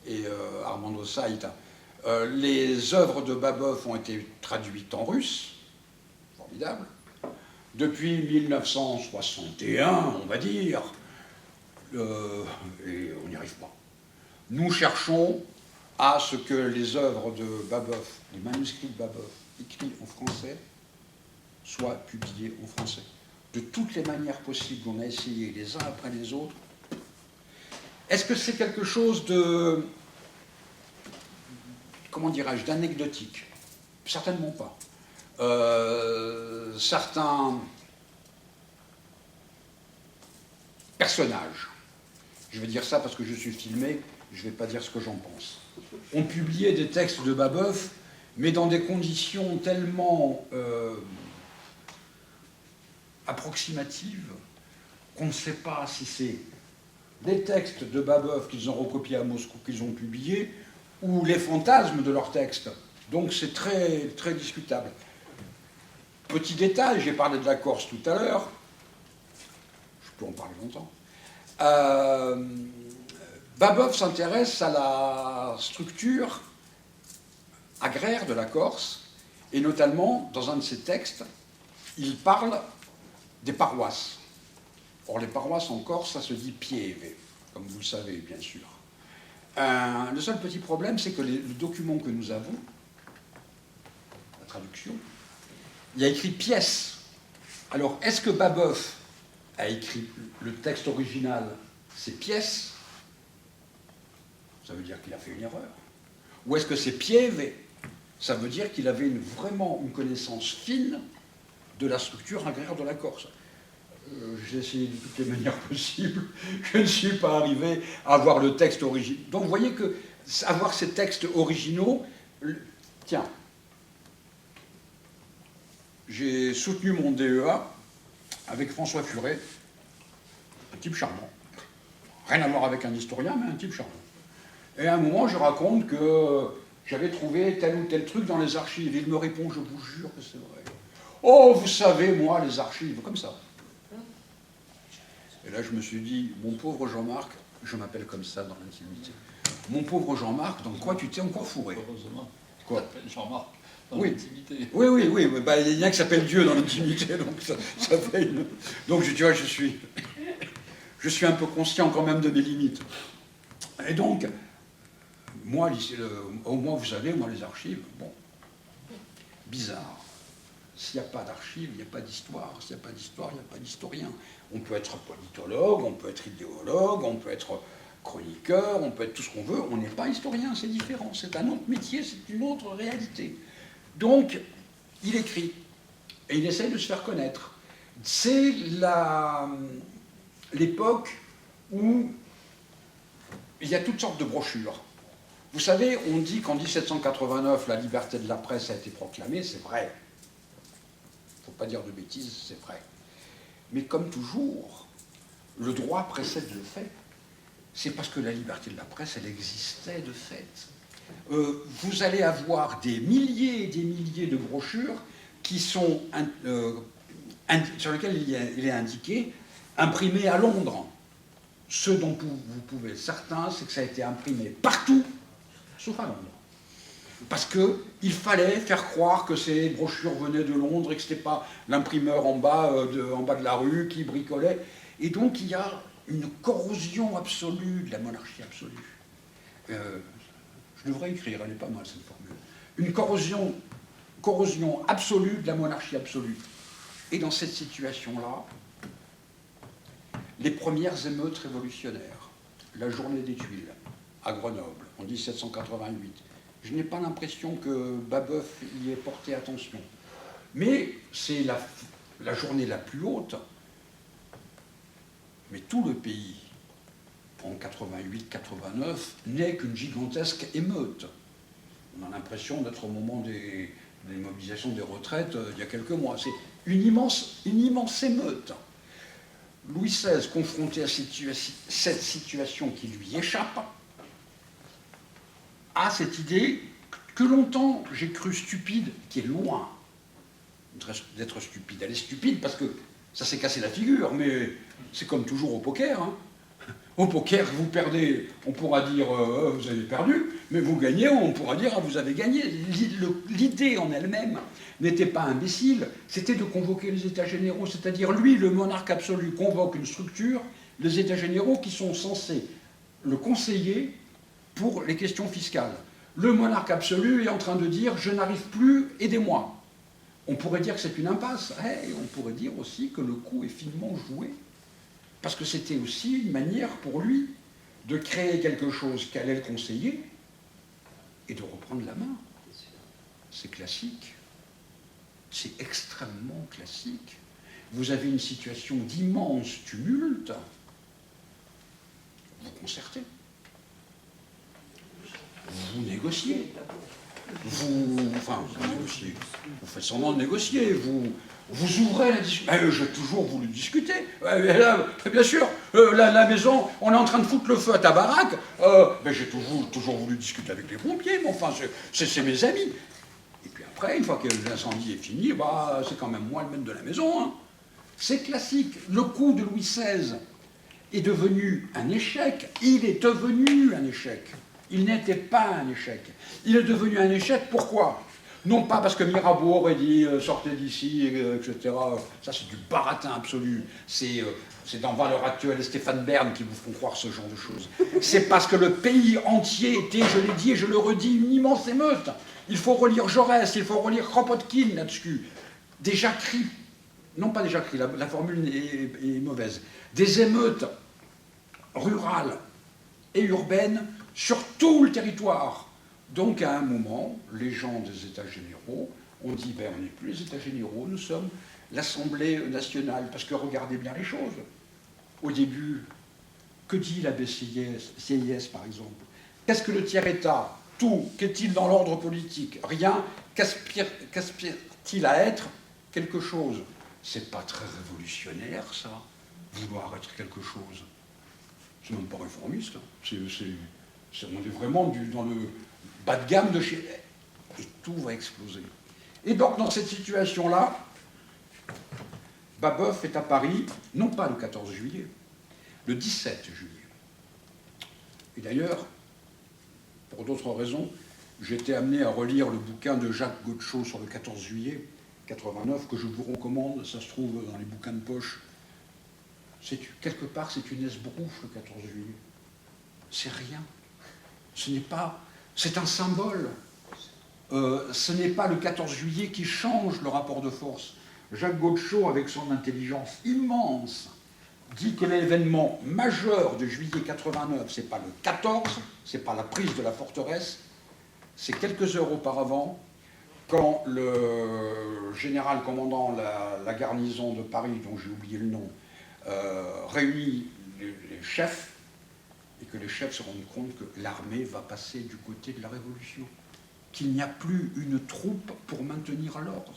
Speaker 2: et Armando Saïta, les œuvres de Babeuf ont été traduites en russe, formidable. Depuis 1961, on va dire, et on n'y arrive pas. Nous cherchons à ce que les œuvres de Babeuf, les manuscrits de Babeuf, écrits en français, soient publiés en français. De toutes les manières possibles, on a essayé les uns après les autres. Est-ce que c'est quelque chose de, comment dirais-je, d'anecdotique? Certainement pas. Certains personnages, je vais dire ça parce que je suis filmé, je ne vais pas dire ce que j'en pense, ont publié des textes de Babeuf, mais dans des conditions tellement approximatives qu'on ne sait pas si c'est des textes de Babeuf qu'ils ont recopiés à Moscou, qu'ils ont publiés, ou les fantasmes de leurs textes. Donc c'est très, très discutable. Petit détail, j'ai parlé de la Corse tout à l'heure, je peux en parler longtemps. Babeuf s'intéresse à la structure agraire de la Corse, et notamment, dans un de ses textes, il parle des paroisses. Or, les paroisses en Corse, ça se dit pieve, comme vous le savez, bien sûr. Le seul petit problème, c'est que le document que nous avons, la traduction, il y a écrit pièce. Alors, est-ce que Babeuf a écrit le texte original, c'est pièce? Ça veut dire qu'il a fait une erreur. Ou est-ce que c'est pieve? Ça veut dire qu'il avait vraiment une connaissance fine de la structure agraire de la Corse. J'ai essayé de toutes les manières possibles, je ne suis pas arrivé à avoir le texte original. Donc vous voyez que avoir ces textes originaux, tiens, j'ai soutenu mon DEA avec François Furet, un type charmant. Rien à voir avec un historien, mais un type charmant. Et à un moment, je raconte que j'avais trouvé tel ou tel truc dans les archives. Il me répond, je vous jure que c'est vrai. Oh, vous savez, moi, les archives, comme ça. Et là, je me suis dit, mon pauvre Jean-Marc, je m'appelle comme ça dans l'intimité. Mon pauvre Jean-Marc, dans quoi tu t'es encore fourré?
Speaker 1: Heureusement.
Speaker 2: Quoi?
Speaker 1: Tu t'appelles Jean-Marc dans
Speaker 2: Oui.
Speaker 1: l'intimité.
Speaker 2: Oui, oui, oui. Bah, il y en a qui s'appelle Dieu dans l'intimité, donc ça fait une... Donc, tu vois, je suis un peu conscient quand même de mes limites. Et donc, moi, au moins, vous savez, moi, les archives, bon, bizarre. S'il n'y a pas d'archives, il n'y a pas d'histoire. S'il n'y a pas d'histoire, il n'y a pas d'historien. On peut être politologue, on peut être idéologue, on peut être chroniqueur, on peut être tout ce qu'on veut. On n'est pas historien, c'est différent. C'est un autre métier, c'est une autre réalité. Donc, il écrit. Et il essaye de se faire connaître. C'est l'époque où il y a toutes sortes de brochures. Vous savez, on dit qu'en 1789, la liberté de la presse a été proclamée, c'est vrai. Il ne faut pas dire de bêtises, c'est vrai. Mais comme toujours, le droit précède le fait. C'est parce que la liberté de la presse, elle existait de fait. Vous allez avoir des milliers et des milliers de brochures qui sont, sur lesquelles il est indiqué « imprimé à Londres ». Ce dont vous pouvez être certain, c'est que ça a été imprimé partout, sauf à Londres. Parce qu'il fallait faire croire que ces brochures venaient de Londres et que ce n'était pas l'imprimeur en bas de la rue qui bricolait. Et donc il y a une corrosion absolue de la monarchie absolue. Je devrais écrire, elle est pas mal cette formule. Une corrosion absolue de la monarchie absolue. Et dans cette situation-là, les premières émeutes révolutionnaires, la journée des Tuiles, à Grenoble, en 1788, je n'ai pas l'impression que Babeuf y ait porté attention. Mais c'est la journée la plus haute. Mais tout le pays, en 88-89, n'est qu'une gigantesque émeute. On a l'impression d'être au moment des mobilisations des retraites il y a quelques mois. C'est une immense émeute. Louis XVI, confronté à cette situation qui lui échappe, a cette idée que longtemps j'ai cru stupide, qui est loin d'être stupide. Elle est stupide parce que ça s'est cassé la figure, mais c'est comme toujours au poker. Hein. Au poker, vous perdez, on pourra dire vous avez perdu, mais vous gagnez, on pourra dire vous avez gagné. L'idée en elle-même n'était pas imbécile, c'était de convoquer les États généraux, c'est-à-dire lui, le monarque absolu, convoque une structure, les États généraux qui sont censés le conseiller pour les questions fiscales. Le monarque absolu est en train de dire « je n'arrive plus, aidez-moi ». On pourrait dire que c'est une impasse, et on pourrait dire aussi que le coup est finement joué, parce que c'était aussi une manière pour lui de créer quelque chose qu'allait le conseiller et de reprendre la main. C'est classique. C'est extrêmement classique. Vous avez une situation d'immense tumulte, vous concertez. Vous négociez. Vous négociez. Vous faites semblant de négocier. Vous ouvrez la discussion. J'ai toujours voulu discuter. Là, bien sûr, la maison, on est en train de foutre le feu à ta baraque. J'ai toujours voulu discuter avec les pompiers, mais enfin, c'est mes amis. Et puis après, une fois que l'incendie est fini, c'est quand même moi le maître de la maison. Hein. C'est classique. Le coup de Louis XVI est devenu un échec. Il est devenu un échec. Il n'était pas un échec. Il est devenu un échec, pourquoi? Non pas parce que Mirabeau aurait dit « sortez d'ici », etc. Ça, c'est du baratin absolu. C'est dans Valeurs actuelles et Stéphane Bern qui vous font croire ce genre de choses. C'est parce que le pays entier était, je l'ai dit et je le redis, une immense émeute. Il faut relire Jaurès, il faut relire Kropotkin là-dessus. Des jacqueries, non pas des jacqueries, la formule est mauvaise, des émeutes rurales et urbaines sur tout le territoire. Donc, à un moment, les gens des États généraux ont dit on n'est plus les États généraux, nous sommes l'Assemblée nationale. Parce que regardez bien les choses. Au début, que dit la CIS, par exemple? Qu'est-ce que le tiers-État? Tout. Qu'est-il dans l'ordre politique? Rien. Qu'aspire-t-il à être? Quelque chose. C'est pas très révolutionnaire, ça, vouloir être quelque chose. C'est même pas réformiste. On est vraiment dans le bas de gamme de chez... Et tout va exploser. Et donc, dans cette situation-là, Babeuf est à Paris, non pas le 14 juillet, le 17 juillet. Et d'ailleurs, pour d'autres raisons, j'ai été amené à relire le bouquin de Jacques Godchaux sur le 14 juillet 89, que je vous recommande, ça se trouve dans les bouquins de poche. Quelque part, c'est une esbrouffe, le 14 juillet. C'est rien. Ce n'est pas... C'est un symbole. Ce n'est pas le 14 juillet qui change le rapport de force. Jacques Godchaux, avec son intelligence immense, dit que l'événement majeur de juillet 89, c'est pas le 14, c'est pas la prise de la forteresse, c'est quelques heures auparavant, quand le général commandant la garnison de Paris, dont j'ai oublié le nom, réunit les chefs, et que les chefs se rendent compte que l'armée va passer du côté de la Révolution, qu'il n'y a plus une troupe pour maintenir l'ordre.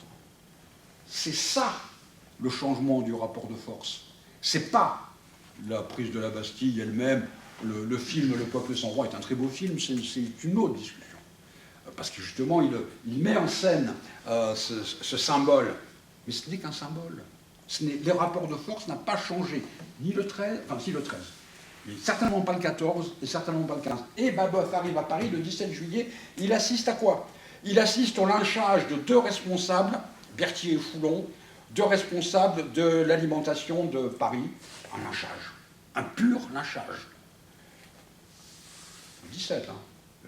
Speaker 2: C'est ça, le changement du rapport de force. C'est pas la prise de la Bastille elle-même. Le film « Le peuple sans roi » est un très beau film, c'est une autre discussion. Parce que justement, il met en scène ce symbole. Mais ce n'est qu'un symbole. Les rapports de force n'ont pas changé. Ni le 13, enfin si le 13, mais certainement pas le 14 et certainement pas le 15. Et Babeuf arrive à Paris le 17 juillet, il assiste à quoi? Il assiste au lynchage de 2 responsables, Berthier et Foulon, 2 responsables de l'alimentation de Paris. Un lynchage, un pur lynchage. Le 17, hein.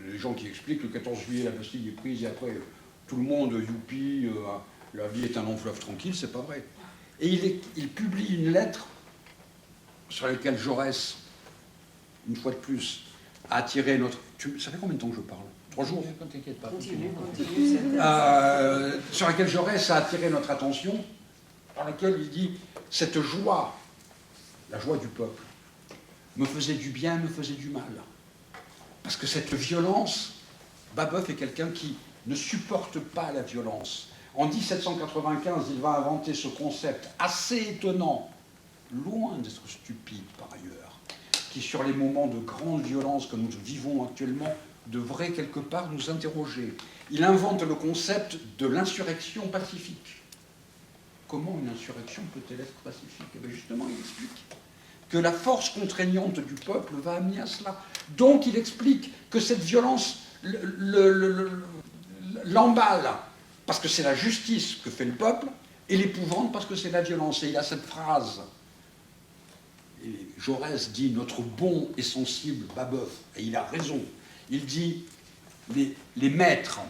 Speaker 2: Les gens qui expliquent que le 14 juillet, la Bastille est prise et après, tout le monde, youpi, la vie est un long fleuve tranquille, c'est pas vrai. Et il publie une lettre sur laquelle Jaurès, une fois de plus, a attiré notre... Ça fait combien de temps que je parle? 3 jours?
Speaker 1: Ne t'inquiète pas.
Speaker 3: Continue.
Speaker 2: Sur laquelle Jaurès a attiré notre attention, par laquelle il dit « Cette joie, la joie du peuple, me faisait du bien, me faisait du mal. » Parce que cette violence, Babeuf est quelqu'un qui ne supporte pas la violence. En 1795, il va inventer ce concept assez étonnant, loin d'être stupide par ailleurs, qui sur les moments de grande violence que nous vivons actuellement, devrait quelque part nous interroger. Il invente le concept de l'insurrection pacifique. Comment une insurrection peut-elle être pacifique? Eh bien justement, il explique que la force contraignante du peuple va amener à cela. Donc il explique que cette violence l'emballe, parce que c'est la justice que fait le peuple, et l'épouvante parce que c'est la violence. Et il a cette phrase, et Jaurès dit « Notre bon et sensible Babeuf », et il a raison, il dit « Les maîtres,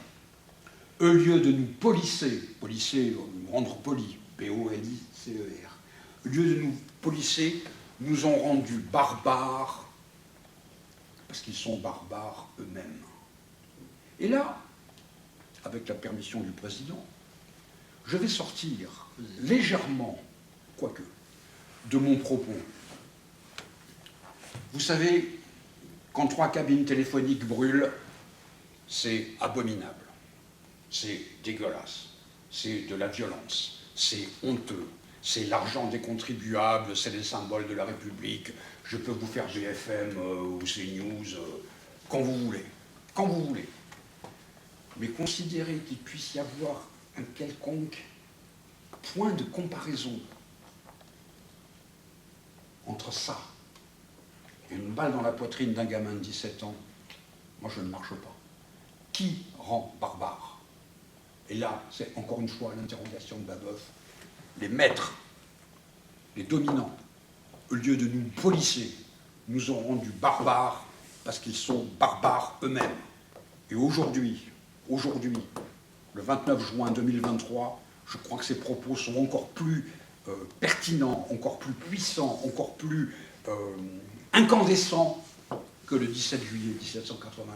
Speaker 2: au lieu de nous polisser, nous rendre polis, P-O-L-I-C-E-R, au lieu de nous polisser, nous ont rendus barbares, parce qu'ils sont barbares eux-mêmes. » Et là, avec la permission du président, je vais sortir légèrement, quoique, de mon propos. Vous savez, quand 3 cabines téléphoniques brûlent, c'est abominable, c'est dégueulasse, c'est de la violence, c'est honteux, c'est l'argent des contribuables, c'est les symboles de la République. Je peux vous faire BFM ou CNews quand vous voulez, quand vous voulez. Mais considérer qu'il puisse y avoir un quelconque point de comparaison entre ça et une balle dans la poitrine d'un gamin de 17 ans, moi je ne marche pas. Qui rend barbare? Et là, c'est encore une fois l'interrogation de Babeuf. Les maîtres, les dominants, au lieu de nous polisser, nous ont rendus barbares parce qu'ils sont barbares eux-mêmes. Et aujourd'hui, le 29 juin 2023, je crois que ces propos sont encore plus pertinents, encore plus puissants, encore plus incandescents que le 17 juillet 1789.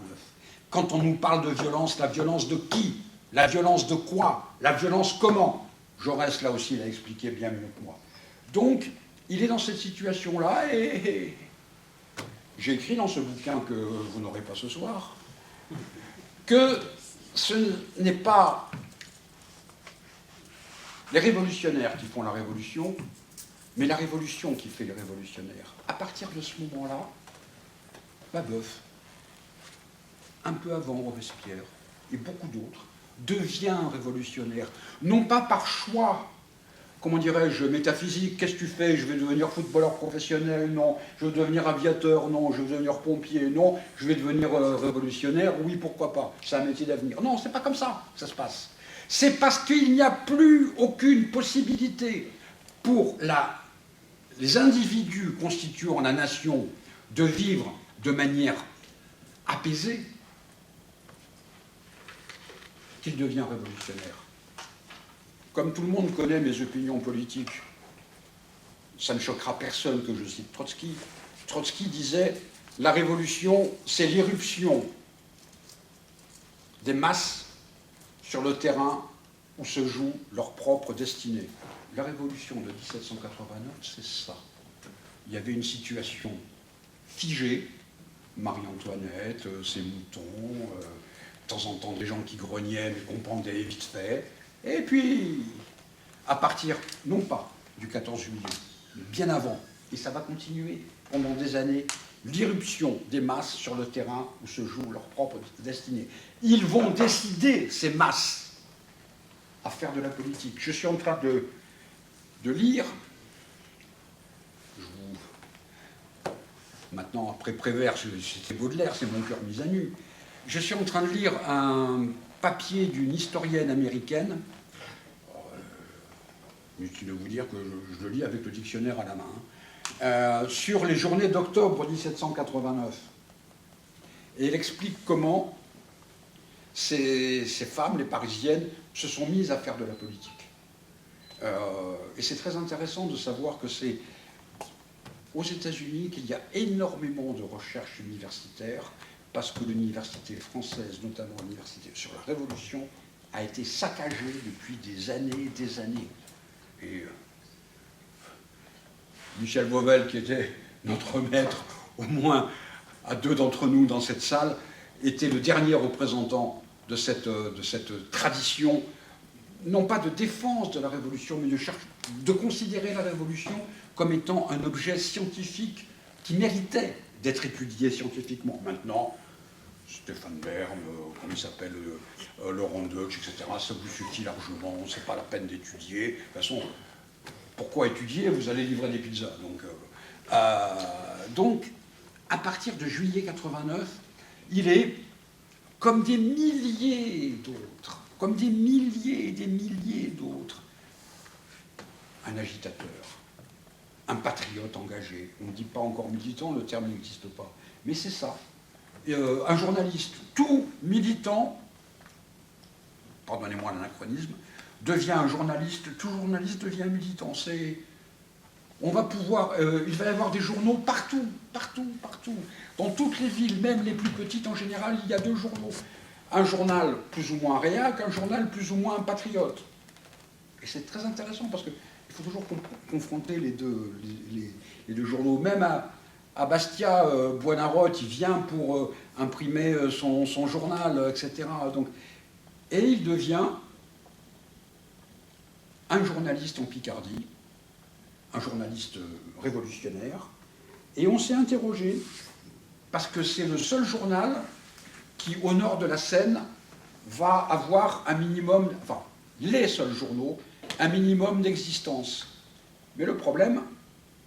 Speaker 2: Quand on nous parle de violence, la violence de qui? La violence de quoi? La violence comment? Jaurès, là aussi, l'a expliqué bien mieux que moi. Donc, il est dans cette situation-là, et j'ai écrit dans ce bouquin que vous n'aurez pas ce soir, que ce n'est pas les révolutionnaires qui font la révolution, mais la révolution qui fait les révolutionnaires. À partir de ce moment-là, Babeuf, un peu avant Robespierre, et beaucoup d'autres, devient révolutionnaire, non pas par choix, comment dirais-je, métaphysique. Qu'est-ce que tu fais? Je vais devenir footballeur professionnel? Non. Je vais devenir aviateur? Non. Je vais devenir pompier? Non. Je vais devenir révolutionnaire? Oui, pourquoi pas? C'est un métier d'avenir. Non, c'est pas comme ça que ça se passe. C'est parce qu'il n'y a plus aucune possibilité pour les individus constituant la nation de vivre de manière apaisée qu'il devient révolutionnaire. Comme tout le monde connaît mes opinions politiques, ça ne choquera personne que je cite Trotsky. Trotsky disait « La révolution, c'est l'irruption des masses sur le terrain où se joue leur propre destinée. » La révolution de 1789, c'est ça. Il y avait une situation figée, Marie-Antoinette, ses moutons, de temps en temps des gens qui grognaient mais qu'on pendait vite fait. Et puis, à partir, non pas du 14 juillet, mais bien avant, et ça va continuer pendant des années, l'irruption des masses sur le terrain où se joue leur propre destinée. Ils vont décider, ces masses, à faire de la politique. Je suis en train de lire, maintenant après Prévert, c'était Baudelaire, c'est mon cœur mis à nu. Je suis en train de lire un papier d'une historienne américaine. Inutile de vous dire que je le lis avec le dictionnaire à la main, sur les journées d'octobre 1789. Et elle explique comment ces femmes, les Parisiennes, se sont mises à faire de la politique. Et c'est très intéressant de savoir que c'est aux États-Unis qu'il y a énormément de recherches universitaires, parce que l'université française, notamment l'université sur la Révolution, a été saccagée depuis des années et des années. Et Michel Vauvel, qui était notre maître, au moins à deux d'entre nous dans cette salle, était le dernier représentant de cette tradition, non pas de défense de la Révolution, mais de considérer la Révolution comme étant un objet scientifique qui méritait d'être étudié scientifiquement. Maintenant, Stéphane Bern, comment il s'appelle, Laurent Deutsch, etc., ça vous suffit largement, c'est pas la peine d'étudier. De toute façon, pourquoi étudier? Vous allez livrer des pizzas. Donc, à partir de juillet 89, il est, comme des milliers d'autres, comme des milliers et des milliers d'autres, un agitateur, un patriote engagé. On ne dit pas encore militant, le terme n'existe pas. Mais c'est ça. Un journaliste, tout militant, pardonnez-moi l'anachronisme, devient un journaliste, tout journaliste devient un militant. On va pouvoir, il va y avoir des journaux partout, partout, partout. Dans toutes les villes, même les plus petites en général, il y a deux journaux. Un journal plus ou moins réac, un journal plus ou moins patriote. Et c'est très intéressant parce qu'il faut toujours confronter les deux journaux. Même à Bastia, Buonarroti, il vient pour imprimer son journal, etc. Et il devient un journaliste en Picardie, un journaliste révolutionnaire, et on s'est interrogé, parce que c'est le seul journal qui, au nord de la Seine, va avoir un minimum, enfin, les seuls journaux, un minimum d'existence. Mais le problème,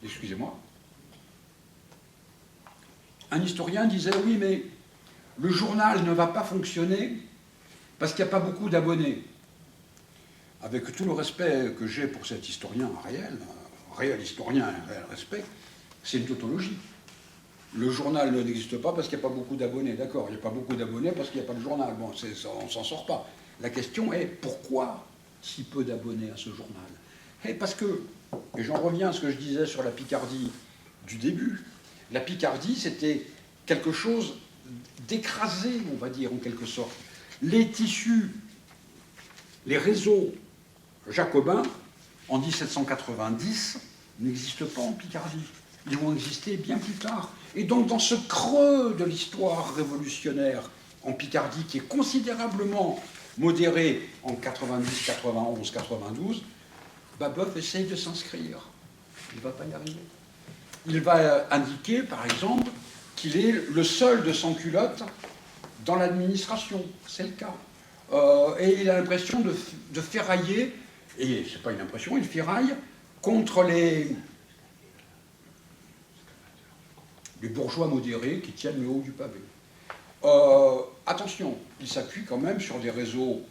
Speaker 2: excusez-moi, un historien disait, oui, mais le journal ne va pas fonctionner parce qu'il n'y a pas beaucoup d'abonnés. Avec tout le respect que j'ai pour cet historien réel historien, un réel respect, c'est une tautologie. Le journal n'existe pas parce qu'il n'y a pas beaucoup d'abonnés. D'accord, il n'y a pas beaucoup d'abonnés parce qu'il n'y a pas de journal. Bon, on ne s'en sort pas. La question est, pourquoi si peu d'abonnés à ce journal? Et parce que, et j'en reviens à ce que je disais sur la Picardie du début, la Picardie, c'était quelque chose d'écrasé, on va dire, en quelque sorte. Les tissus, les réseaux jacobins, en 1790, n'existent pas en Picardie. Ils vont exister bien plus tard. Et donc, dans ce creux de l'histoire révolutionnaire en Picardie, qui est considérablement modéré en 90, 91, 92, Babeuf essaye de s'inscrire. Il ne va pas y arriver. Il va indiquer, par exemple, qu'il est le seul de sans-culotte dans l'administration. C'est le cas. Et il a l'impression de ferrailler Et c'est pas une impression, il ferraille contre les bourgeois modérés qui tiennent le haut du pavé. Attention, il s'appuie quand même sur des réseaux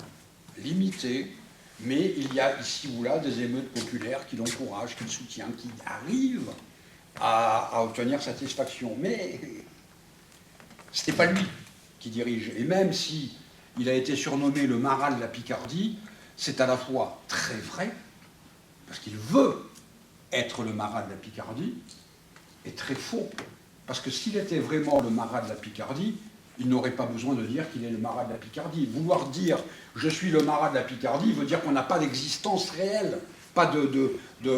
Speaker 2: limités, mais il y a ici ou là des émeutes populaires qui l'encouragent, qui le soutiennent, qui arrivent à obtenir satisfaction. Mais ce n'était pas lui qui dirige. Et même si il a été surnommé le marat de la Picardie, c'est à la fois très vrai, parce qu'il veut être le marat de la Picardie, et très faux, parce que s'il était vraiment le marat de la Picardie, il n'aurait pas besoin de dire qu'il est le marat de la Picardie. Vouloir dire « je suis le marat de la Picardie » veut dire qu'on n'a pas d'existence réelle, pas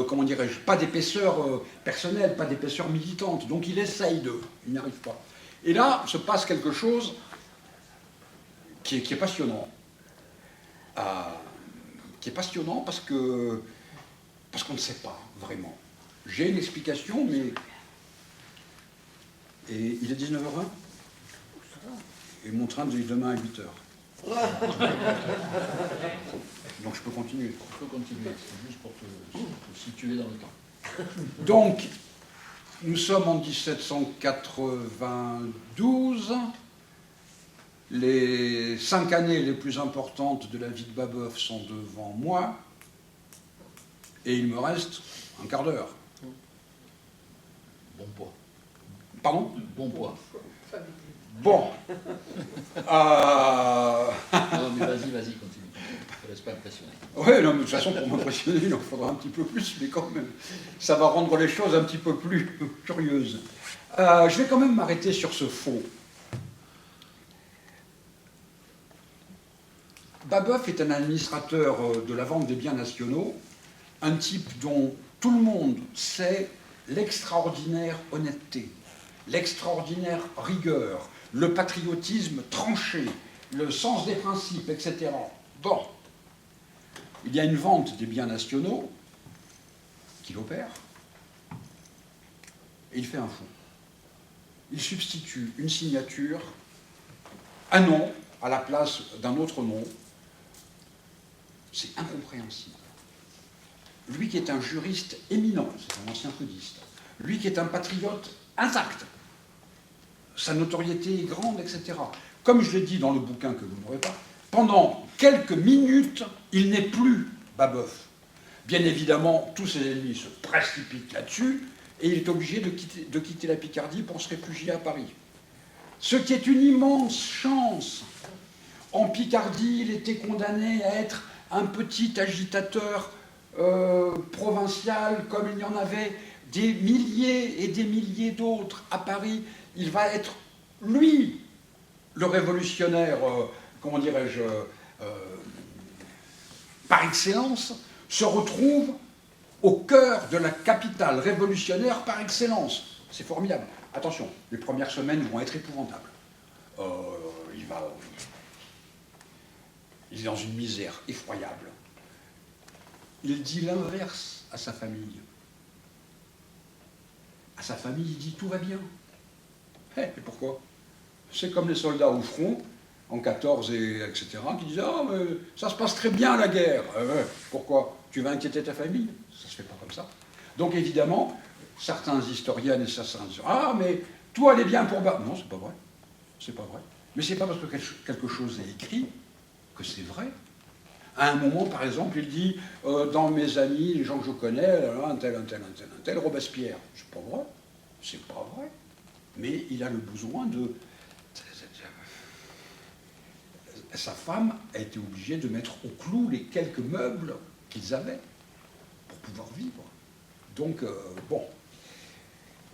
Speaker 2: comment dirais-je, pas d'épaisseur personnelle, pas d'épaisseur militante. Donc il essaye il n'y arrive pas. Et là se passe quelque chose qui est passionnant. Qui est passionnant parce qu'on ne sait pas vraiment. J'ai une explication, mais... Et il est 19h20 ? Et mon train est demain à 8h. Donc je peux continuer.
Speaker 1: Je peux continuer, c'est juste pour te situer dans le temps.
Speaker 2: Donc, nous sommes en 1792. Les 5 années les plus importantes de la vie de Babeuf sont devant moi. Et il me reste un quart d'heure.
Speaker 1: Bon poids.
Speaker 2: Pardon ?
Speaker 1: Bon poids.
Speaker 2: Bon.
Speaker 1: Non, mais vas-y, continue. Ne te laisse pas impressionner.
Speaker 2: Oui, non, mais de toute façon, pour m'impressionner, il en faudra un petit peu plus, mais quand même, ça va rendre les choses un petit peu plus curieuses. Je vais quand même m'arrêter sur ce fond. Babeuf est un administrateur de la vente des biens nationaux, un type dont tout le monde sait l'extraordinaire honnêteté, l'extraordinaire rigueur, le patriotisme tranché, le sens des principes, etc. Bon, il y a une vente des biens nationaux qu'il opère, et il fait un fond. Il substitue une signature, un nom, à la place d'un autre nom. C'est incompréhensible. Lui qui est un juriste éminent, c'est un ancien codiste, lui qui est un patriote intact, sa notoriété est grande, etc. Comme je l'ai dit dans le bouquin que vous n'aurez pas, pendant quelques minutes, il n'est plus Babeuf. Bien évidemment, tous ses ennemis se précipitent là-dessus, et il est obligé de quitter la Picardie pour se réfugier à Paris. Ce qui est une immense chance. En Picardie, il était condamné à être un petit agitateur provincial, comme il y en avait des milliers et des milliers d'autres à Paris. Il va être, lui, le révolutionnaire, comment dirais-je, par excellence, se retrouve au cœur de la capitale révolutionnaire par excellence. C'est formidable. Attention, les premières semaines vont être épouvantables. Il est dans une misère effroyable. Il dit l'inverse à sa famille. À sa famille, il dit tout va bien. Et pourquoi? C'est comme les soldats au front, en 14 et etc., qui disent « Ah, mais ça se passe très bien la guerre. Pourquoi? Tu vas inquiéter ta famille? Ça se fait pas comme ça. » Donc évidemment, certains historiens et certains disent « Ah, mais tout allait bien pour Babeuf. » Non, c'est pas vrai. C'est pas vrai. Mais c'est pas parce que quelque chose est écrit que c'est vrai. À un moment, par exemple, il dit dans mes amis, les gens que je connais, un tel, Robespierre. C'est pas vrai. C'est pas vrai. Mais il a le besoin de... Sa femme a été obligée de mettre au clou les quelques meubles qu'ils avaient pour pouvoir vivre. Donc, bon.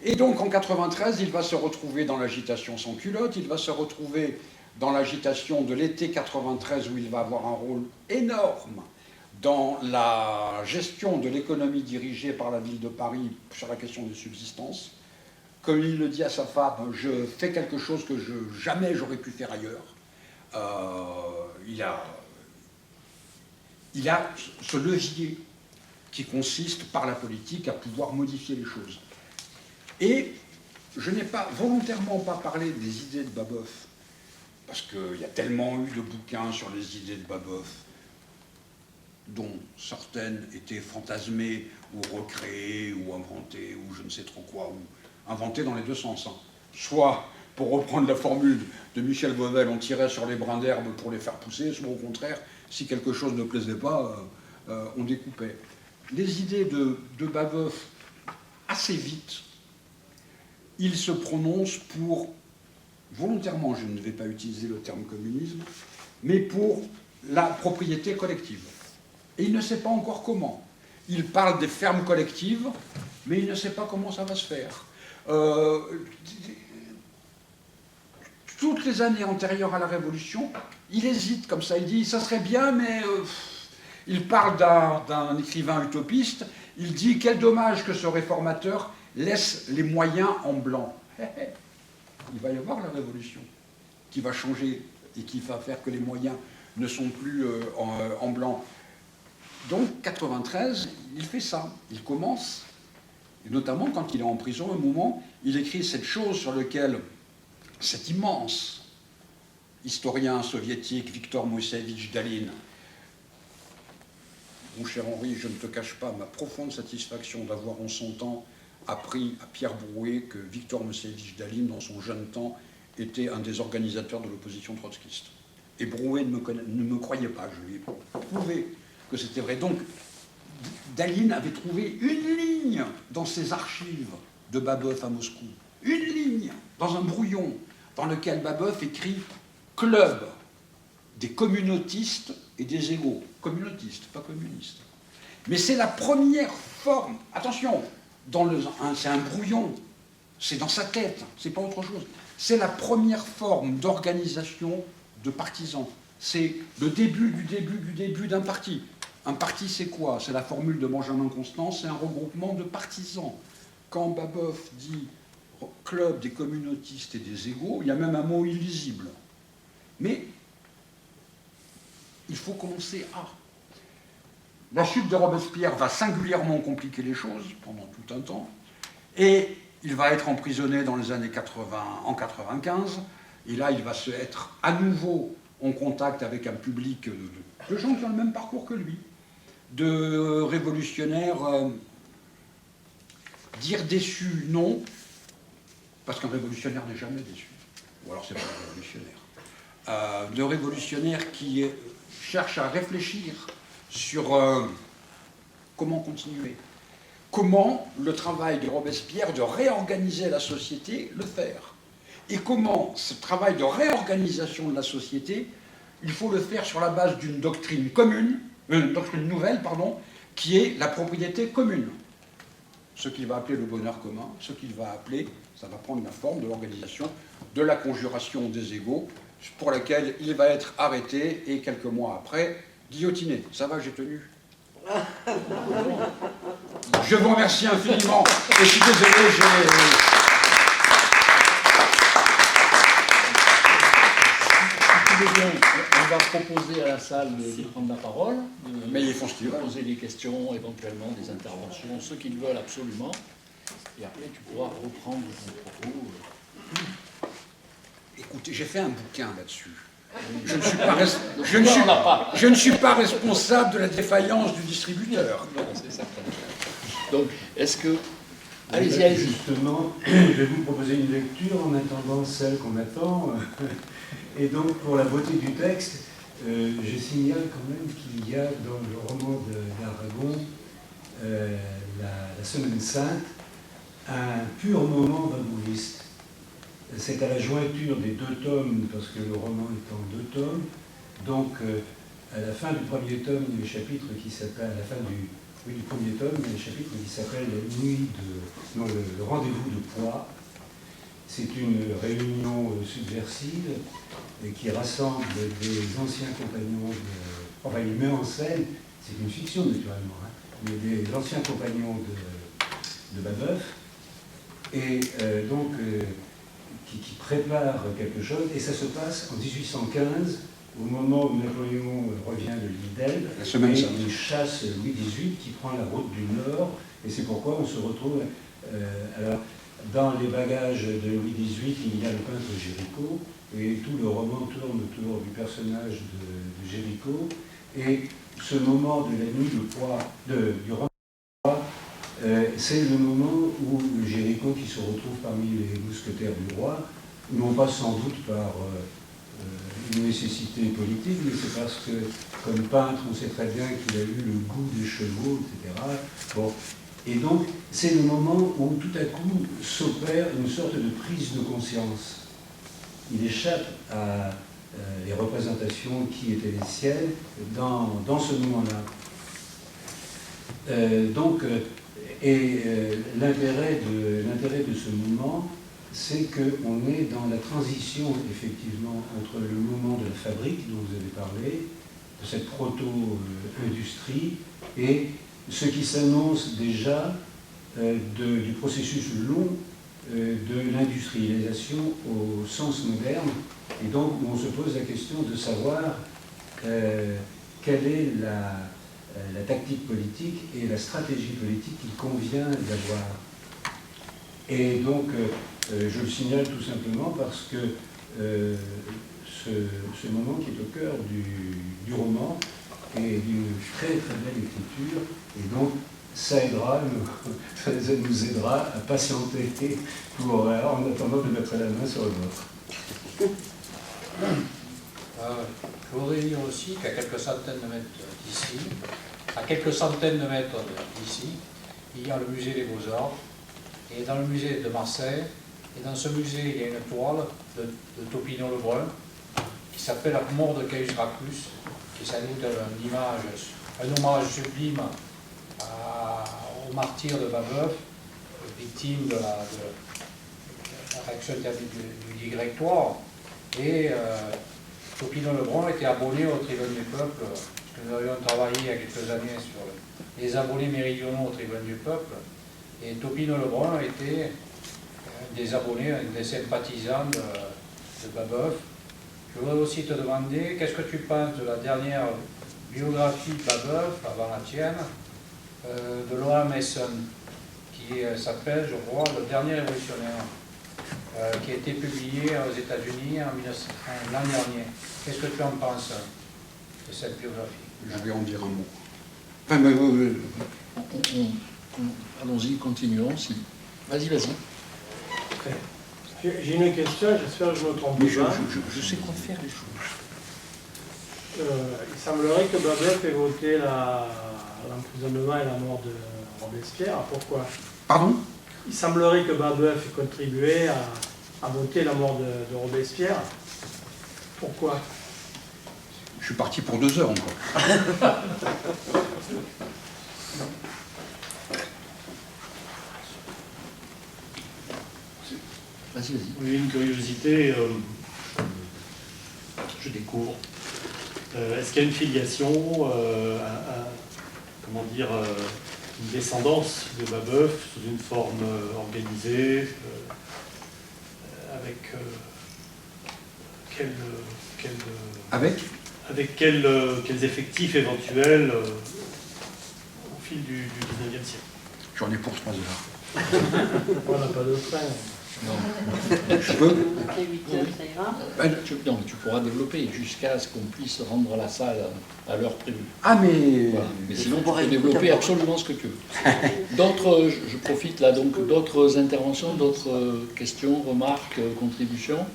Speaker 2: Et donc, en 93, il va se retrouver dans l'agitation sans culotte, il va se retrouver dans l'agitation de l'été 93, où il va avoir un rôle énorme dans la gestion de l'économie dirigée par la ville de Paris sur la question de subsistance. Comme il le dit à sa femme, je fais quelque chose que jamais j'aurais pu faire ailleurs. Il a ce levier qui consiste par la politique à pouvoir modifier les choses. Et je n'ai pas volontairement pas parlé des idées de Babeuf, parce qu'il y a tellement eu de bouquins sur les idées de Babeuf. dont certaines étaient fantasmées ou recréées ou inventées ou je ne sais trop quoi, ou inventées dans les deux sens. Hein. Soit, pour reprendre la formule de Michel Vauvel, on tirait sur les brins d'herbe pour les faire pousser, soit au contraire, si quelque chose ne plaisait pas, on découpait. Les idées de Babeuf, assez vite, il se prononce pour, volontairement, je ne vais pas utiliser le terme communisme, mais pour la propriété collective. Et il ne sait pas encore comment. Il parle des fermes collectives, mais il ne sait pas comment ça va se faire. Toutes les années antérieures à la Révolution, il hésite comme ça, il dit « ça serait bien, mais... il parle d'un écrivain utopiste, il dit « quel dommage que ce réformateur laisse les moyens en blanc ». Il va y avoir la Révolution qui va changer et qui va faire que les moyens ne sont plus en blanc. Donc, 93, il fait ça. Il commence, et notamment quand il est en prison, un moment, il écrit cette chose sur laquelle cet immense historien soviétique, Viktor Moïsseevitch Dalin, mon cher Henri, je ne te cache pas ma profonde satisfaction d'avoir en son temps appris à Pierre Brouet que Viktor Moïsseevitch Dalin, dans son jeune temps, était un des organisateurs de l'opposition trotskiste. Et Brouet ne me croyait pas, je lui ai prouvé que c'était vrai. Donc, Dalin avait trouvé une ligne dans ses archives de Babeuf à Moscou. Une ligne, dans un brouillon, dans lequel Babeuf écrit « Club des communautistes et des égaux ». Communautistes, pas communistes. Mais c'est la première forme, attention, c'est un brouillon, c'est dans sa tête, c'est pas autre chose. C'est la première forme d'organisation de partisans. C'est le début du début d'un parti. Un parti, c'est quoi? C'est la formule de Benjamin Constant, c'est un regroupement de partisans. Quand Babeuf dit « club des communautistes et des égaux », il y a même un mot illisible. Mais il faut commencer à... La chute de Robespierre va singulièrement compliquer les choses pendant tout un temps, et il va être emprisonné dans les années 80, en 95, et là il va se être à nouveau en contact avec un public de gens qui ont le même parcours que lui, de révolutionnaires, dire déçus, non, parce qu'un révolutionnaire n'est jamais déçu, ou alors c'est pas un révolutionnaire, de révolutionnaires qui cherchent à réfléchir sur comment continuer, comment le travail de Robespierre de réorganiser la société le faire, et comment ce travail de réorganisation de la société, il faut le faire sur la base d'une doctrine commune, une doctrine nouvelle, pardon, qui est la propriété commune. Ce qu'il va appeler le bonheur commun, ce qu'il va appeler, ça va prendre la forme de l'organisation de la conjuration des égaux, pour laquelle il va être arrêté et quelques mois après, guillotiné. Ça va, j'ai tenu. Je vous remercie infiniment. Et je suis désolé,
Speaker 1: on va proposer à la salle de prendre la parole,
Speaker 2: mais ils font ce qu'ils veulent.
Speaker 1: Poser des questions, éventuellement des interventions, ceux qu'ils veulent absolument. Et après, tu pourras reprendre ton propos.
Speaker 2: Écoutez, j'ai fait un bouquin là-dessus. Je ne suis pas responsable de la défaillance du distributeur.
Speaker 1: Non, c'est certain. Donc, est-ce que... Allez-y.
Speaker 3: Justement, je vais vous proposer une lecture en attendant celle qu'on attend. Et donc, pour la beauté du texte, je signale quand même qu'il y a dans le roman d'Aragon, la Semaine Sainte, un pur moment babouliste. C'est à la jointure des deux tomes, parce que le roman est en deux tomes. Donc, à la fin du premier tome, il y a le chapitre qui s'appelle, à la fin du premier tome, il y a le chapitre qui s'appelle le rendez-vous de Poix. C'est une réunion subversive qui rassemble des anciens compagnons enfin, il met en scène, c'est une fiction naturellement, hein, mais des anciens compagnons de Babeuf, et donc qui prépare quelque chose, et ça se passe en 1815, au moment où Napoléon revient de l'île d'Elbe, et il chasse Louis XVIII qui prend la route du Nord, et c'est pourquoi on se retrouve... alors, dans les bagages de Louis XVIII, il y a le peintre Géricault, et tout le roman tourne autour du personnage de Géricault, Et ce moment de la nuit du roman, c'est le moment où Géricault, qui se retrouve parmi les mousquetaires du roi, non pas sans doute par une nécessité politique, mais c'est parce que, comme peintre, on sait très bien qu'il a eu le goût des chevaux, etc. Bon. Et donc, c'est le moment où tout à coup s'opère une sorte de prise de conscience. Il échappe à les représentations qui étaient les siennes dans ce moment-là. L'intérêt de ce moment, c'est qu'on est dans la transition, effectivement, entre le moment de la fabrique, dont vous avez parlé, de cette proto-industrie, et ce qui s'annonce déjà du processus long de l'industrialisation au sens moderne, et donc où on se pose la question de savoir quelle est la tactique politique et la stratégie politique qu'il convient d'avoir. Et donc, je le signale tout simplement parce que ce moment qui est au cœur du roman est d'une très très belle écriture, et donc ça nous aidera à patienter en attendant de mettre la main sur le vôtre.
Speaker 4: Je voudrais dire aussi qu'à quelques centaines de mètres d'ici, il y a le musée des Beaux-Arts, et dans le musée de Marseille, et dans ce musée, il y a une toile de Topino Lebrun qui s'appelle La mort de Caius Gracchus, qui est sans doute un hommage sublime au martyr de Babeuf, victime de la réaction interdite du directoire. Et Topino Lebrun était abonné au Tribune du Peuple, parce que nous avions travaillé il y a quelques années sur les abonnés méridionaux au Tribune du Peuple, et Topino Lebrun était des abonnés, des sympathisants de Babeuf. Je voudrais aussi te demander, qu'est-ce que tu penses de la dernière biographie de Babeuf, avant la tienne, de Laura Mason, qui s'appelle, je crois, Le Dernier Révolutionnaire, qui a été publiée aux États-Unis l'an dernier. Qu'est-ce que tu en penses de cette biographie?
Speaker 2: Je vais en dire un mot.
Speaker 1: Allons-y, continuons. Si. Vas-y.
Speaker 5: J'ai une question, j'espère que je ne me trompe
Speaker 1: Mais
Speaker 5: pas.
Speaker 1: je sais quoi faire les choses.
Speaker 5: Il semblerait que Babeuf ait voté l'emprisonnement et la mort de Robespierre. Pourquoi?
Speaker 2: Pardon?
Speaker 5: Il semblerait que Babeuf ait contribué à voter la mort de Robespierre. Pourquoi?
Speaker 2: Je suis parti pour 2 heures encore.
Speaker 1: Vas-y.
Speaker 6: Oui, une curiosité, je découvre. Est-ce qu'il y a une filiation, une descendance de Babeuf sous une forme organisée, avec quels effectifs éventuels au fil du 19e siècle?
Speaker 2: J'en ai pour 3 heures.
Speaker 5: On n'a pas de frein.
Speaker 1: Non.
Speaker 2: Je peux?
Speaker 7: Après 8 heures, ça ira.
Speaker 1: Tu pourras développer jusqu'à ce qu'on puisse rendre la salle à l'heure prévue.
Speaker 2: Ah, mais...
Speaker 1: Voilà. Mais sinon, tu peux développer absolument ce que tu veux. D'autres, je profite là, donc, d'autres interventions, d'autres questions, remarques, contributions?